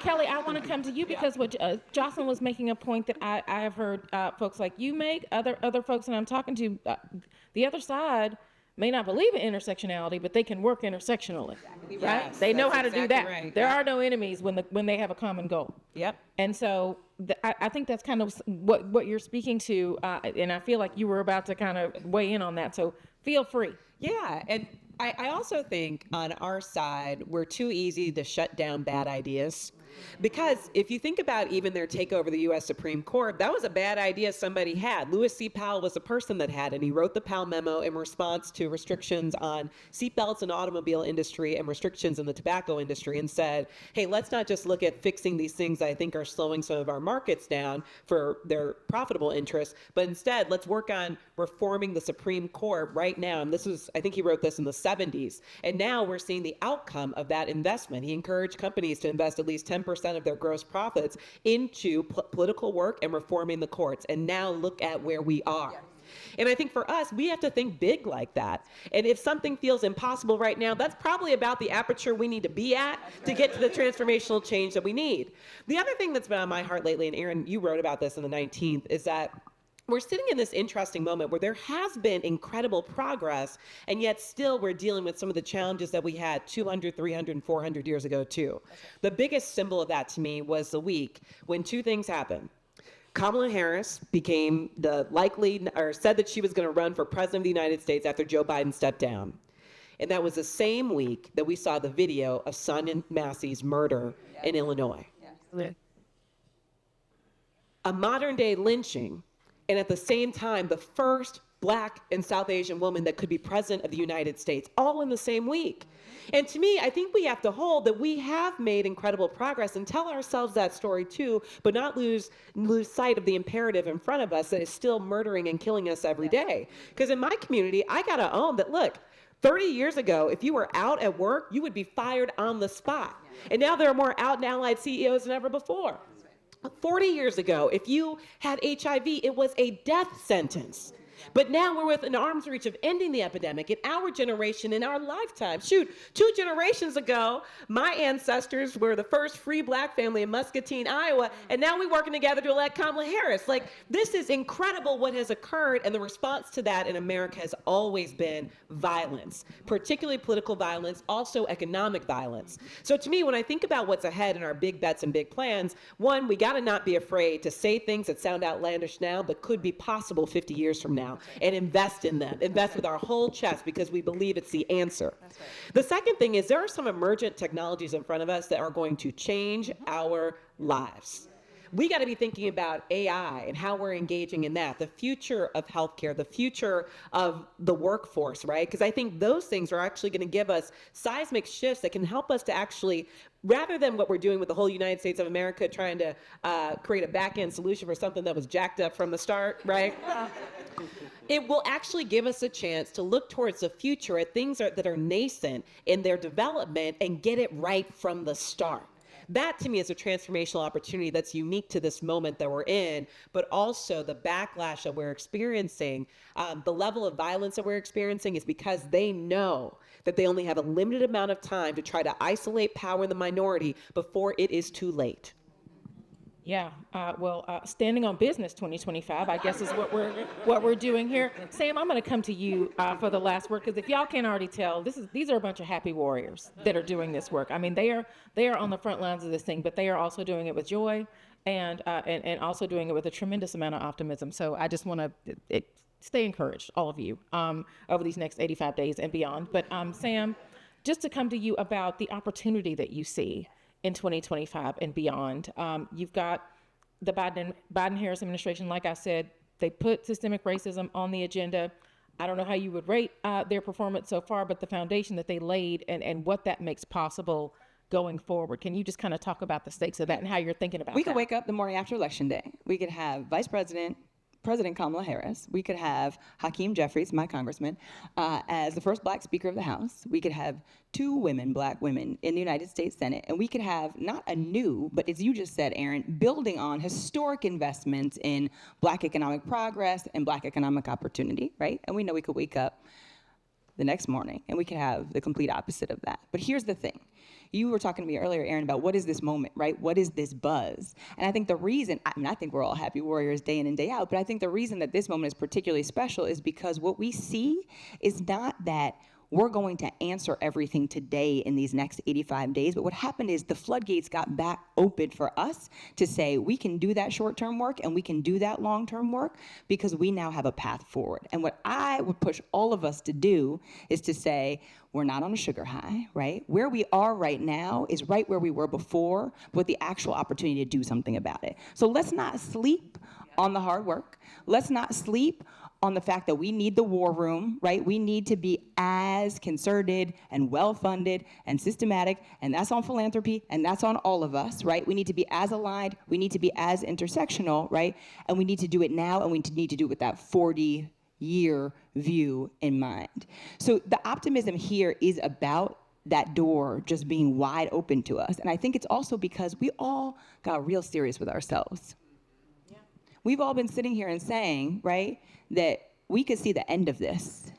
Kelly, I want to come to you because what Jocelyn was making a point that I have heard folks like you make, other folks that I'm talking to, the other side may not believe in intersectionality, but they can work intersectionally, right? Yes, they know how to exactly do that. Right. There are no enemies when they have a common goal. Yep. And so I think that's kind of what you're speaking to, and I feel like you were about to kind of weigh in on that. So feel free. Yeah, and I also think on our side, we're too easy to shut down bad ideas. Because if you think about even their takeover of the U.S. Supreme Court, that was a bad idea somebody had. Lewis C. Powell was the person that had it, and he wrote the Powell memo in response to restrictions on seatbelts in the automobile industry and restrictions in the tobacco industry, and said, hey, let's not just look at fixing these things that I think are slowing some of our markets down for their profitable interests, but instead let's work on reforming the Supreme Court right now. And this was, I think he wrote this in the 70s. And now we're seeing the outcome of that investment. He encouraged companies to invest at least 10% of their gross profits into political work and reforming the courts. And now look at where we are. And I think for us, we have to think big like that. And if something feels impossible right now, that's probably about the aperture we need to be at to get to the transformational change that we need. The other thing that's been on my heart lately, and Aaron, you wrote about this on the 19th, is that we're sitting in this interesting moment where there has been incredible progress, and yet still we're dealing with some of the challenges that we had 200, 300, and 400 years ago too. The biggest symbol of that to me was the week when two things happened. Kamala Harris became said that she was going to run for president of the United States after Joe Biden stepped down. And that was the same week that we saw the video of Sonia Massey's murder in Illinois. Yeah. A modern day lynching. And at the same time, the first Black and South Asian woman that could be president of the United States, all in the same week. And to me, I think we have to hold that we have made incredible progress and tell ourselves that story too, but not lose sight of the imperative in front of us that is still murdering and killing us every day. Because in my community, I gotta own that, look, 30 years ago, if you were out at work, you would be fired on the spot. And now there are more out and allied CEOs than ever before. 40 years ago, if you had HIV, it was a death sentence. But now we're within arm's reach of ending the epidemic in our generation, in our lifetime. Shoot, 2 generations ago, my ancestors were the first free Black family in Muscatine, Iowa, and now we're working together to elect Kamala Harris. Like, this is incredible what has occurred, and the response to that in America has always been violence, particularly political violence, also economic violence. So to me, when I think about what's ahead in our big bets and big plans, one, we gotta not be afraid to say things that sound outlandish now, but could be possible 50 years from now. And invest in them, invest with our whole chest because we believe it's the answer. Right. The second thing is there are some emergent technologies in front of us that are going to change our lives. We got to be thinking about AI and how we're engaging in that, the future of healthcare, the future of the workforce, right? Because I think those things are actually going to give us seismic shifts that can help us to actually, rather than what we're doing with the whole United States of America, trying to create a back-end solution for something that was jacked up from the start, right? It will actually give us a chance to look towards the future at things that are nascent in their development and get it right from the start. That, to me, is a transformational opportunity that's unique to this moment that we're in, but also the backlash that we're experiencing, the level of violence that we're experiencing is because they know that they only have a limited amount of time to try to isolate power in the minority before it is too late. Yeah, standing on business 2025, I guess is what we're doing here. Sam, I'm going to come to you for the last word, because if y'all can't already tell, these are a bunch of happy warriors that are doing this work. I mean, they are on the front lines of this thing, but they are also doing it with joy and also doing it with a tremendous amount of optimism. So I just want to stay encouraged, all of you, over these next 85 days and beyond. But Sam, just to come to you about the opportunity that you see in 2025 and beyond. You've got the Biden-Harris administration. Like I said, they put systemic racism on the agenda. I don't know how you would rate their performance so far, but the foundation that they laid and what that makes possible going forward. Can you just kind of talk about the stakes of that and how you're thinking about that? We could wake up the morning after Election Day. We could have President Kamala Harris. We could have Hakeem Jeffries, my congressman, as the first Black Speaker of the House. We could have 2 Black women in the United States Senate. And we could have not a new, but as you just said, Aaron, building on historic investments in Black economic progress and Black economic opportunity, right? And we know we could wake up the next morning and we could have the complete opposite of that. But here's the thing. You were talking to me earlier, Aaron, about what is this moment, right? What is this buzz? And I think the reason, I think we're all happy warriors day in and day out, but I think the reason that this moment is particularly special is because what we see is not that we're going to answer everything today in these next 85 days. But what happened is the floodgates got back open for us to say we can do that short-term work and we can do that long-term work because we now have a path forward. And what I would push all of us to do is to say, we're not on a sugar high, right? Where we are right now is right where we were before, with the actual opportunity to do something about it. So let's not sleep on the hard work. Let's not sleep on the fact that we need the war room, right? We need to be as concerted and well-funded and systematic, and that's on philanthropy, and that's on all of us, right? We need to be as aligned, we need to be as intersectional, right? And we need to do it now, and we need to do it with that 40-year view in mind. So the optimism here is about that door just being wide open to us. And I think it's also because we all got real serious with ourselves. Yeah. We've all been sitting here and saying, right, that we could see the end of this.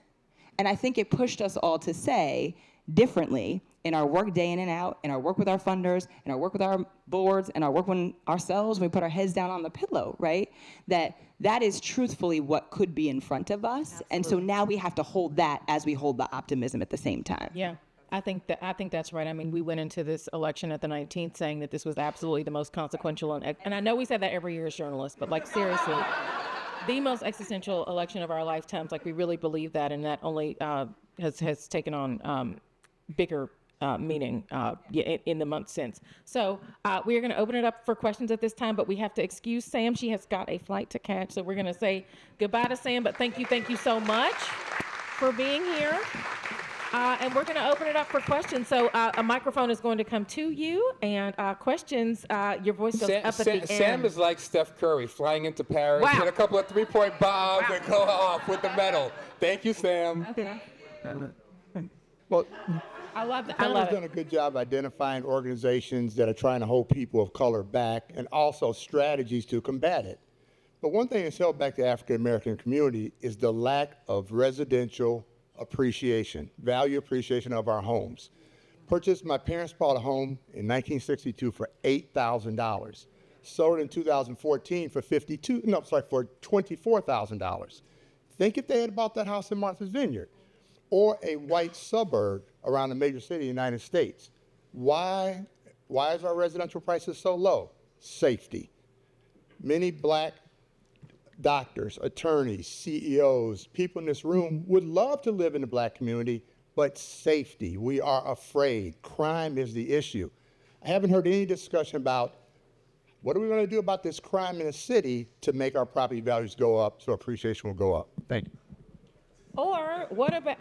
And I think it pushed us all to say differently in our work day in and out, in our work with our funders, in our work with our boards, and our work when ourselves, when we put our heads down on the pillow, right? That is truthfully what could be in front of us. Absolutely. And so now we have to hold that as we hold the optimism at the same time. Yeah. I think that's right. I mean, we went into this election at the 19th saying that this was absolutely the most consequential, and I know we said that every year as journalists, but like seriously, the most existential election of our lifetimes. Like we really believe that, and that only has taken on bigger meaning in the month since. So we are going to open it up for questions at this time, but we have to excuse Sam. She has got a flight to catch. So we're going to say goodbye to Sam, but thank you so much for being here. And we're going to open it up for questions. So a microphone is going to come to you, and questions, your voice goes up at the end. Sam is like Steph Curry, flying into Paris, Wow. hit a couple of three-point bombs, and go off with the medal. Thank you, Sam. Well, I love that. Sam has done a good job identifying organizations that are trying to hold people of color back and also strategies to combat it. But one thing that's held back the African American community is the lack of residential appreciation, value appreciation of our homes. My parents bought a home in 1962 for $8,000. Sold it in 2014 for $24,000. Think if they had bought that house in Martha's Vineyard or a white suburb around a major city in the United States. Why is our residential prices so low? Safety. Many black doctors, attorneys, CEOs, people in this room would love to live in the black community, but safety. We are afraid. Crime is the issue. I haven't heard any discussion about what are we going to do about this crime in the city to make our property values go up so appreciation will go up. Thank you. Or what about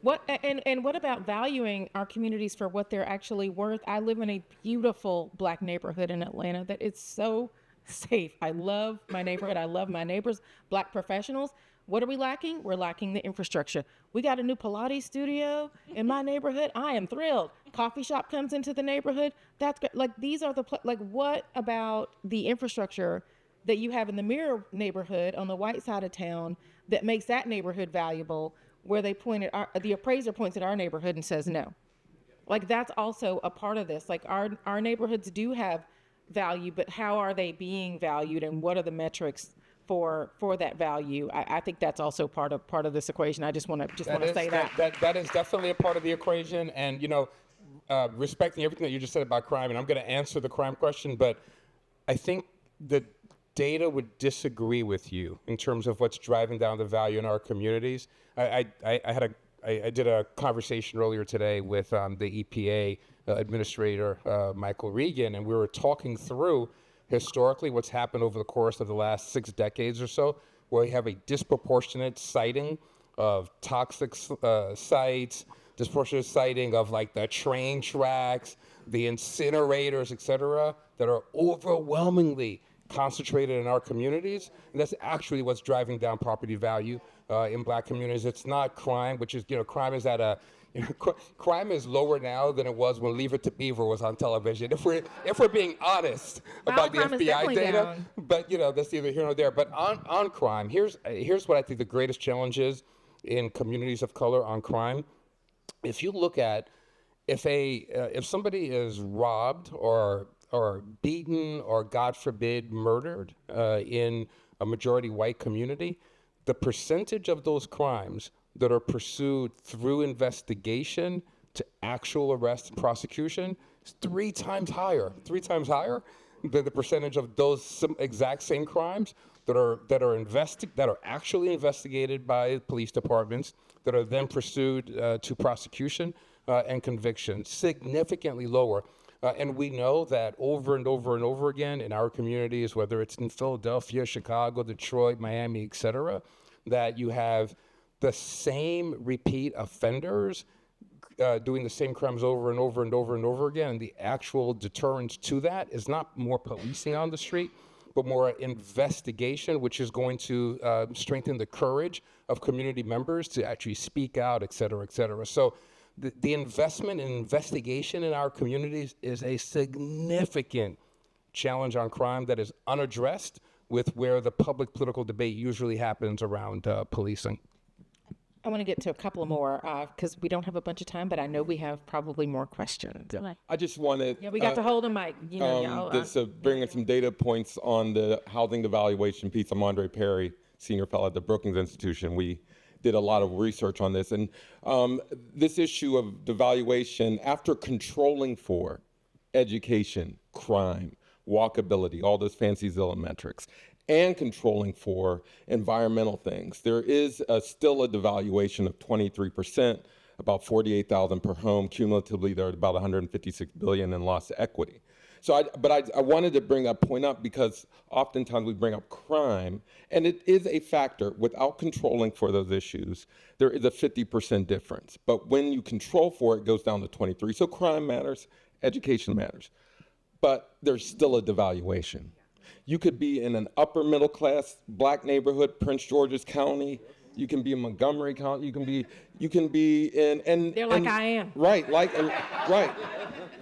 what about valuing our communities for what they're actually worth? I live in a beautiful black neighborhood in Atlanta that is so safe. I love my neighborhood. I love my neighbors, black professionals. What are we lacking? We're lacking the infrastructure. We got a new Pilates studio in my neighborhood. I am thrilled. Coffee shop comes into the neighborhood. That's good. Like these are what about the infrastructure that you have in the Mirror neighborhood on the white side of town that makes that neighborhood valuable, where the appraiser points at our neighborhood and says no? Like that's also a part of this. Like our neighborhoods do have value, but how are they being valued, and what are the metrics for that value? I think that's also part of this equation. I just want to say that. That is definitely a part of the equation, and respecting everything that you just said about crime, and I'm going to answer the crime question, but I think the data would disagree with you in terms of what's driving down the value in our communities. I did a conversation earlier today with the EPA administrator, Michael Regan, and we were talking through historically what's happened over the course of the last 6 decades or so, where we have a disproportionate siting of toxic sites, disproportionate siting of like the train tracks, the incinerators, et cetera, that are overwhelmingly concentrated in our communities, and that's actually what's driving down property value in black communities. It's not crime, which is, crime is at a, crime is lower now than it was when Leave It to Beaver was on television. If we're being honest about the FBI data, down. but that's either here or there. But on crime, here's what I think the greatest challenge is in communities of color on crime. If you look at if somebody is robbed or beaten or, God forbid, murdered in a majority white community, the percentage of those crimes that are pursued through investigation to actual arrest and prosecution is 3 times higher than the percentage of those exact same crimes that are actually investigated by police departments that are then pursued to prosecution and conviction. Significantly lower. And we know that over and over and over again in our communities, whether it's in Philadelphia, Chicago, Detroit, Miami, et cetera, that you have the same repeat offenders doing the same crimes over and over and over and over again. And the actual deterrence to that is not more policing on the street, but more investigation, which is going to strengthen the courage of community members to actually speak out, et cetera, et cetera. So the investment in investigation in our communities is a significant challenge on crime that is unaddressed with where the public political debate usually happens around policing. I want to get to a couple more because we don't have a bunch of time, but I know we have probably more questions. Yeah. I just wanted Yeah, we got to hold a mic. to bring in some data points on the housing evaluation piece. I'm Andre Perry, senior fellow at the Brookings Institution. We did a lot of research on this, and this issue of devaluation, after controlling for education, crime, walkability, all those fancy Zillow metrics, and controlling for environmental things, there is still a devaluation of 23%. about 48,000 per home. Cumulatively, there are about 156 billion in lost equity. So, I wanted to bring that point up because oftentimes we bring up crime, and it is a factor. Without controlling for those issues, there is a 50% difference. But when you control for it, it goes down to 23. So crime matters, education matters. But there's still a devaluation. You could be in an upper middle class black neighborhood, Prince George's County. You can be in Montgomery County. You can be in They're like I am. Right, right.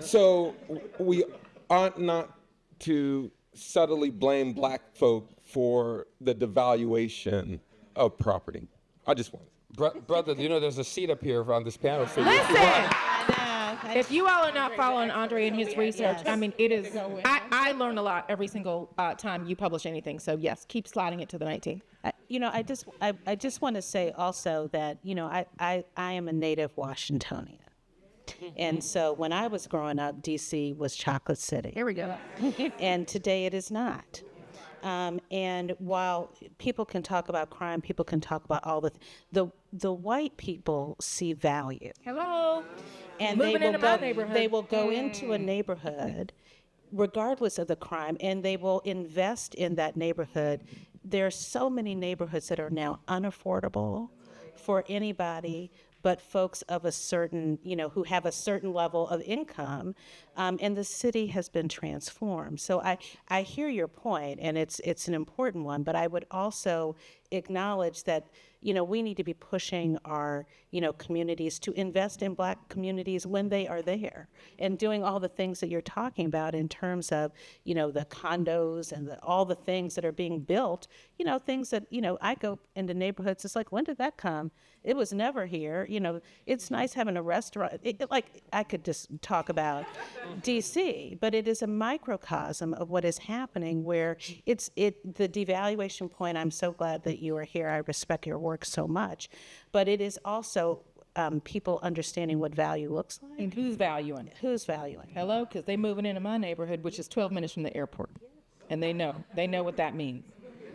So we ought not to subtly blame black folk for the devaluation of property. I just want. Brother, you know there's a seat up here on this panel for you. Listen! If you all are not following Andre and his research, I mean, it is, I learn a lot every single time you publish anything. So yes, keep sliding it to the 19th. I just want to say also that, I am a native Washingtonian. And so when I was growing up, DC was Chocolate City. Here we go. And today it is not. And while people can talk about crime, people can talk about all the white people see value. Hello. And Moving into my neighborhood. they will go into a neighborhood regardless of the crime, and they will invest in that neighborhood. There are so many neighborhoods that are now unaffordable for anybody but folks of a certain, who have a certain level of income, and the city has been transformed. So I hear your point, and it's an important one, but I would also acknowledge that, we need to be pushing our, communities to invest in Black communities when they are there, and doing all the things that you're talking about in terms of, the condos and all the things that are being built, things that, I go into neighborhoods, it's like, when did that come? It was never here. It's nice having a restaurant. I could just talk about DC, but it is a microcosm of what is happening where the devaluation point. I'm so glad that you are here. I respect your work so much, but it is also people understanding what value looks like. And who's valuing? Who's valuing? Hello, because they moving into my neighborhood, which is 12 minutes from the airport. And they know what that means.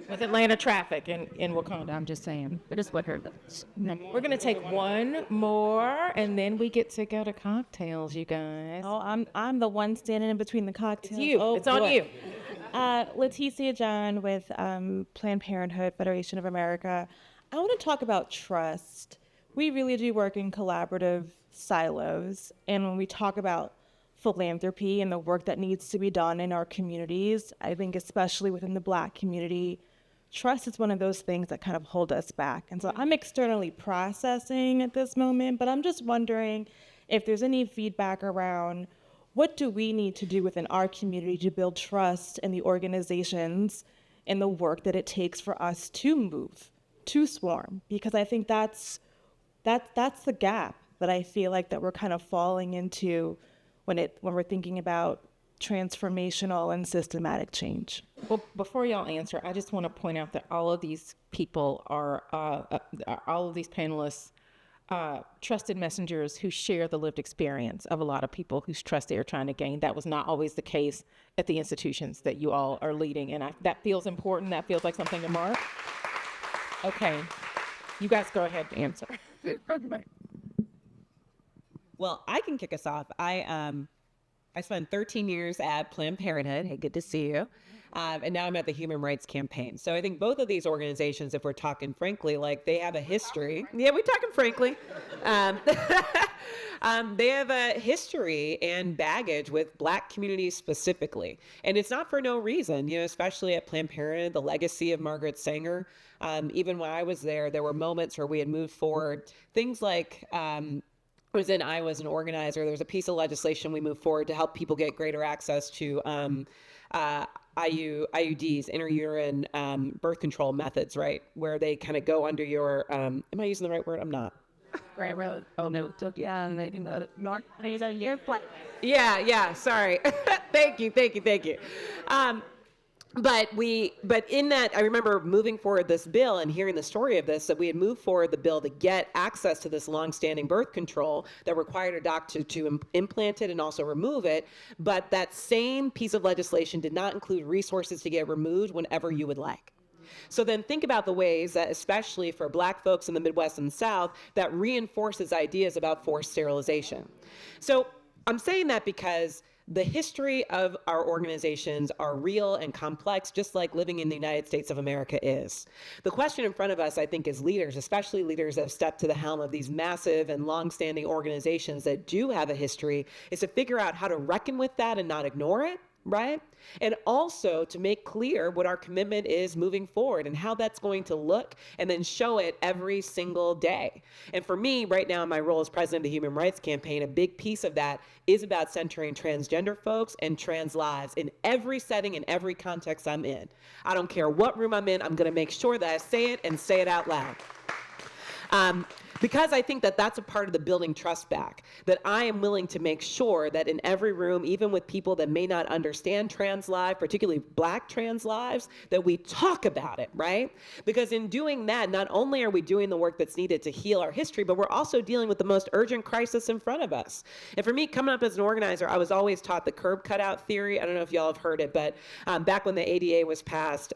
With Atlanta traffic in Wakanda, I'm just saying. It is what hurt us. We're going to take one more, and then we get to go to cocktails, you guys. Oh, I'm the one standing in between the cocktails. It's you. Oh, It's on boy. you. Leticia John with Planned Parenthood Federation of America. I want to talk about trust. We really do work in collaborative silos, and when we talk about philanthropy and the work that needs to be done in our communities, I think especially within the Black community, trust is one of those things that kind of hold us back. And so I'm externally processing at this moment, but I'm just wondering if there's any feedback around what do we need to do within our community to build trust in the organizations and the work that it takes for us to move, to swarm? Because I think that's the gap that I feel like that we're kind of falling into when we're thinking about transformational and systematic change. Well, before y'all answer, I just want to point out that all of these people are, all of these panelists, trusted messengers who share the lived experience of a lot of people whose trust they are trying to gain. That was not always the case at the institutions that you all are leading, and that feels important. That feels like something to mark. Okay, you guys go ahead and answer. Well, I can kick us off. I spent 13 years at Planned Parenthood. Hey, good to see you. And now I'm at the Human Rights Campaign. So I think both of these organizations, if we're talking frankly, they have a history. Yeah, we're talking frankly. They have a history and baggage with Black communities specifically. And it's not for no reason, especially at Planned Parenthood, the legacy of Margaret Sanger. Even when I was there were moments where we had moved forward. Things like, I was an organizer. There was a piece of legislation we moved forward to help people get greater access to IUDs, intrauterine birth control methods, right? Where they kind of go under your, am I using the right word? I'm not. Right, right. Oh, no. Yeah, and they do that. Yeah, sorry. Thank you. But in that, I remember moving forward this bill and hearing the story of this, that we had moved forward the bill to get access to this longstanding birth control that required a doctor to implant it and also remove it. But that same piece of legislation did not include resources to get removed whenever you would like. So then think about the ways that, especially for Black folks in the Midwest and South, that reinforces ideas about forced sterilization. So I'm saying that because the history of our organizations are real and complex, just like living in the United States of America is. The question in front of us, I think, as leaders, especially leaders that have stepped to the helm of these massive and longstanding organizations that do have a history, is to figure out how to reckon with that and not ignore it, right? And also to make clear what our commitment is moving forward and how that's going to look, and then show it every single day. And for me, right now, in my role as president of the Human Rights Campaign, a big piece of that is about centering transgender folks and trans lives in every setting and every context I'm in. I don't care what room I'm in, I'm going to make sure that I say it and say it out loud. Because I think that that's a part of the building trust back, that I am willing to make sure that in every room, even with people that may not understand trans life, particularly Black trans lives, that we talk about it, right? Because in doing that, not only are we doing the work that's needed to heal our history, but we're also dealing with the most urgent crisis in front of us. And for me, coming up as an organizer, I was always taught the curb cutout theory. I don't know if y'all have heard it, but back when the ADA was passed,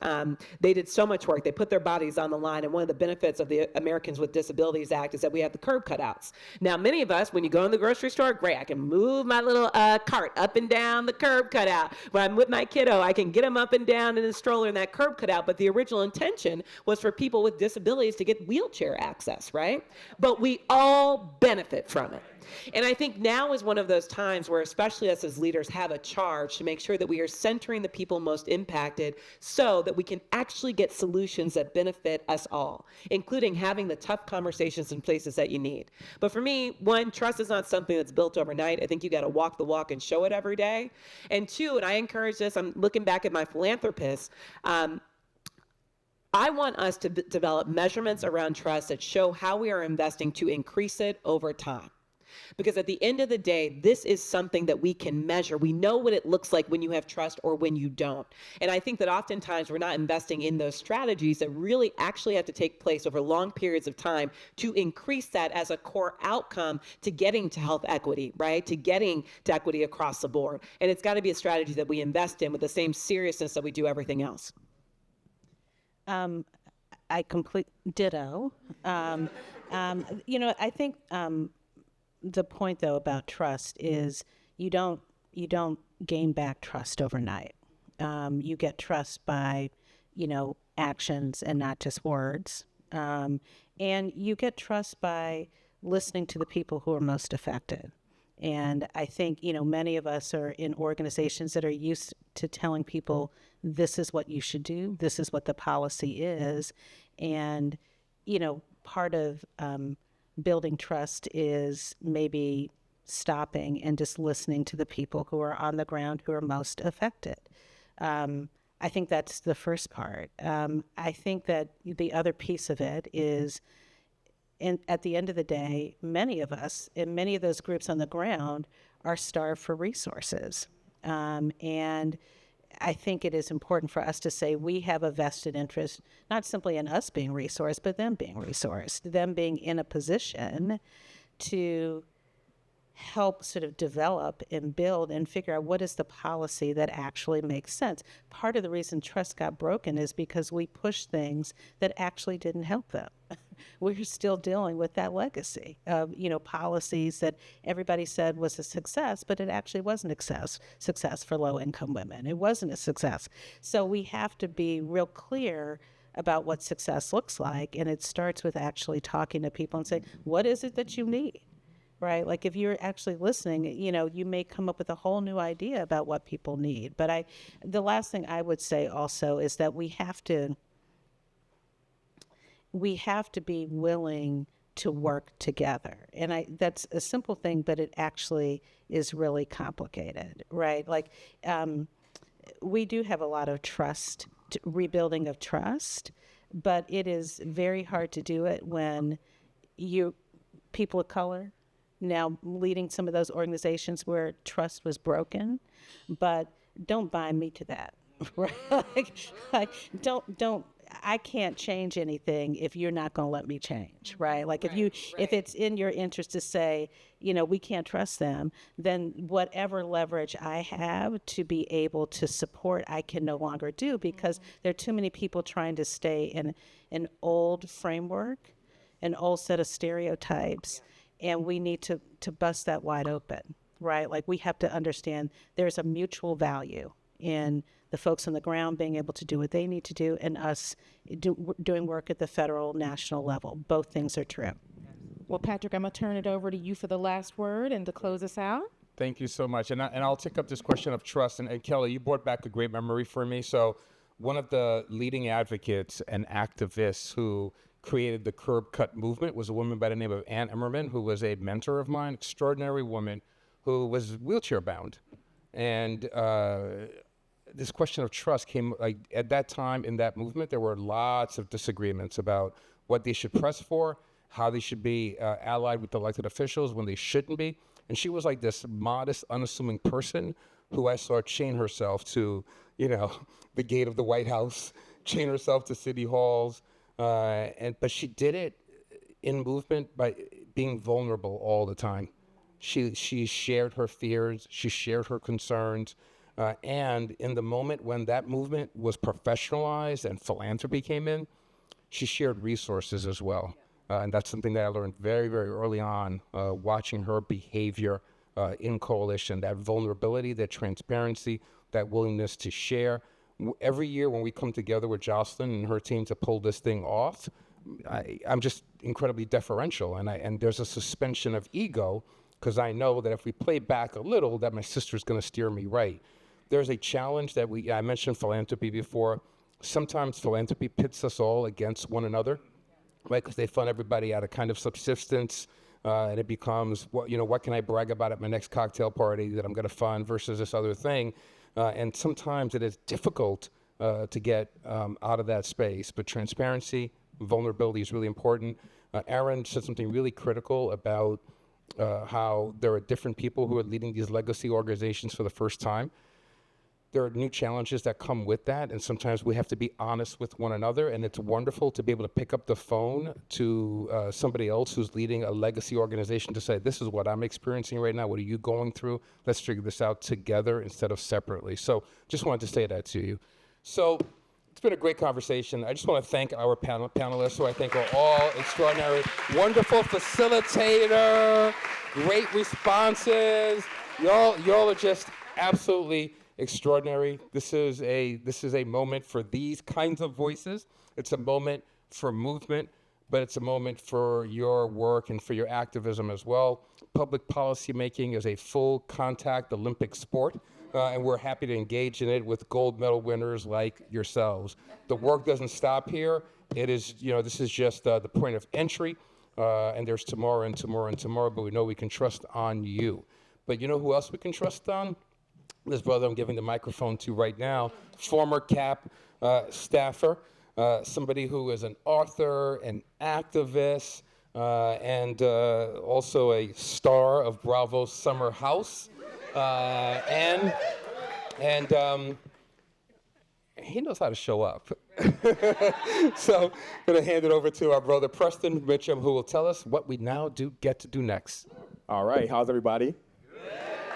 they did so much work. They put their bodies on the line. And one of the benefits of the Americans with Disabilities Act is that we have the curb cutouts. Now, many of us, when you go in the grocery store, great, I can move my little cart up and down the curb cutout. When I'm with my kiddo, I can get him up and down in the stroller in that curb cutout. But the original intention was for people with disabilities to get wheelchair access, right? But we all benefit from it. And I think now is one of those times where, especially us as leaders, have a charge to make sure that we are centering the people most impacted so that we can actually get solutions that benefit us all, including having the tough conversations in places that you need. But for me, one, trust is not something that's built overnight. I think you got to walk the walk and show it every day. And two, and I encourage this, I'm looking back at my philanthropists, I want us to develop measurements around trust that show how we are investing to increase it over time. Because at the end of the day, this is something that we can measure. We know what it looks like when you have trust or when you don't. And I think that oftentimes we're not investing in those strategies that really actually have to take place over long periods of time to increase that as a core outcome to getting to health equity, right? To getting to equity across the board. And it's got to be a strategy that we invest in with the same seriousness that we do everything else. I complete ditto. I think the point though about trust is you don't gain back trust overnight. You get trust by, actions and not just words. And you get trust by listening to the people who are most affected. And I think, many of us are in organizations that are used to telling people, this is what you should do, this is what the policy is. And, part of building trust is maybe stopping and just listening to the people who are on the ground who are most affected. I think that's the first part. I think that the other piece of it is, at the end of the day, many of us in many of those groups on the ground are starved for resources. And I think it is important for us to say we have a vested interest, not simply in us being resourced, but them being resourced, them being in a position to help sort of develop and build and figure out what is the policy that actually makes sense. Part of the reason trust got broken is because we pushed things that actually didn't help them. We're still dealing with that legacy of, policies that everybody said was a success, but it actually wasn't a success for low-income women. It wasn't a success. So we have to be real clear about what success looks like, and it starts with actually talking to people and saying, what is it that you need? Right? Like if you're actually listening, you may come up with a whole new idea about what people need. But the last thing I would say also is that we have to be willing to work together. And that's a simple thing, but it actually is really complicated, right? Like we do have a lot of trust, rebuilding of trust, but it is very hard to do it when people of color, now leading some of those organizations where trust was broken, but don't bind me to that. Right? Like don't I can't change anything if you're not going to let me change, right? Like if it's in your interest to say, we can't trust them, then whatever leverage I have to be able to support, I can no longer do, because there are too many people trying to stay in an old framework, an old set of stereotypes, and we need to bust that wide open, right? Like, we have to understand there's a mutual value in the folks on the ground being able to do what they need to do, and us doing work at the federal, national level. Both things are true. Well, Patrick, I'm going to turn it over to you for the last word and to close us out. Thank you so much. And I'll take up this question of trust. And Kelly, you brought back a great memory for me. So one of the leading advocates and activists who created the curb cut movement was a woman by the name of Ann Emmerman, who was a mentor of mine, extraordinary woman who was wheelchair bound. And this question of trust came, like, at that time in that movement, there were lots of disagreements about what they should press for, how they should be allied with elected officials when they shouldn't be. And she was like this modest, unassuming person who I saw chain herself to, the gate of the White House, chain herself to city halls. But she did it in movement by being vulnerable all the time. She shared her fears, she shared her concerns, and in the moment when that movement was professionalized and philanthropy came in, she shared resources as well. And that's something that I learned very, very early on, watching her behavior in coalition, that vulnerability, that transparency, that willingness to share. Every year when we come together with Jocelyn and her team to pull this thing off, I'm just incredibly deferential, and there's a suspension of ego, because I know that if we play back a little, that my sister's going to steer me right. There's a challenge that I mentioned philanthropy before. Sometimes philanthropy pits us all against one another, right? Because they fund everybody out of kind of subsistence, and it becomes, what can I brag about at my next cocktail party that I'm going to fund versus this other thing? And sometimes it is difficult to get out of that space. But transparency, vulnerability is really important. Aaron said something really critical about how there are different people who are leading these legacy organizations for the first time. There are new challenges that come with that, and sometimes we have to be honest with one another, and it's wonderful to be able to pick up the phone to somebody else who's leading a legacy organization to say, this is what I'm experiencing right now, what are you going through? Let's figure this out together instead of separately. So just wanted to say that to you. So it's been a great conversation. I just want to thank our panelists, who I think are all extraordinary, wonderful facilitator, great responses. Y'all are just absolutely extraordinary. This is a moment for these kinds of voices. It's a moment for movement, but it's a moment for your work and for your activism as well. Public policy making is a full contact Olympic sport, and we're happy to engage in it with gold medal winners like yourselves. The work doesn't stop here. It is, this is just the point of entry, and there's tomorrow and tomorrow and tomorrow, but we know we can trust on you. But you know who else we can trust on? This brother I'm giving the microphone to right now, former CAP staffer, somebody who is an author, an activist, and also a star of Bravo's Summer House. And he knows how to show up. So I'm going to hand it over to our brother Preston Mitchum, who will tell us what we now get to do next. All right, how's everybody?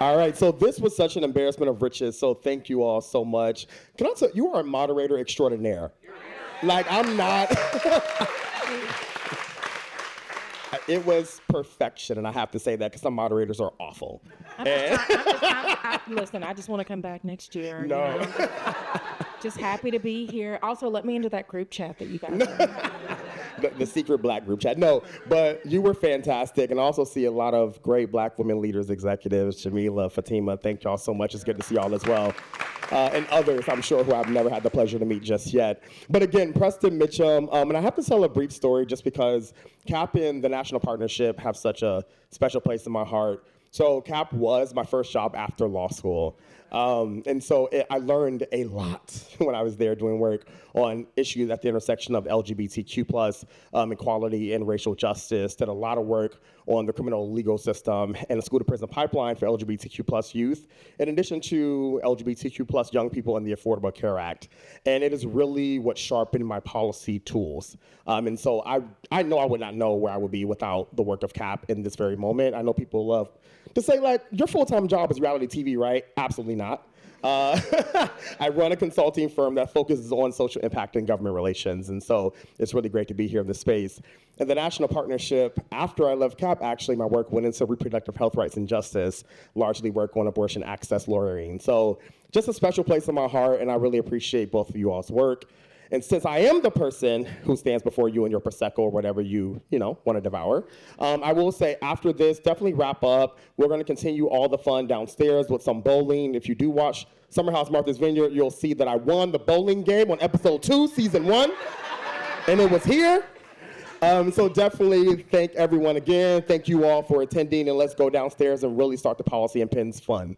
All right, so this was such an embarrassment of riches, so thank you all so much. Can I tell you, are a moderator extraordinaire. Like, I'm not. It was perfection, and I have to say that because some moderators are awful. Listen, I just want to come back next year. No. Just happy to be here. Also, let me into that group chat that you guys are. The secret black group chat. No, but you were fantastic, and I also see a lot of great black women leaders, executives, Jamila, Fatima. Thank y'all so much. It's good to see y'all as well. And others, I'm sure, who I've never had the pleasure to meet just yet. But again, Preston Mitchum, and I have to tell a brief story just because CAP and the National Partnership have such a special place in my heart. So CAP was my first job after law school. And so I learned a lot when I was there doing work on issues at the intersection of LGBTQ+ equality and racial justice. Did a lot of work on the criminal legal system and the school to prison pipeline for LGBTQ+ youth, in addition to LGBTQ+ young people in the Affordable Care Act. And it is really what sharpened my policy tools. And so I know I would not know where I would be without the work of CAP in this very moment. I know people love to say, like, your full-time job is reality TV, right? Absolutely not. I run a consulting firm that focuses on social impact and government relations, and so it's really great to be here in this space. And the national partnership, after I left CAP, actually, my work went into reproductive health rights and justice, largely work on abortion access lawyering. So just a special place in my heart, and I really appreciate both of you all's work. And since I am the person who stands before you in your Prosecco or whatever you want to devour, I will say after this, definitely wrap up. We're going to continue all the fun downstairs with some bowling. If you do watch Summer House Martha's Vineyard, you'll see that I won the bowling game on episode 2, season 1, and it was here. So definitely thank everyone again. Thank you all for attending, and let's go downstairs and really start the Policy and Pens fun.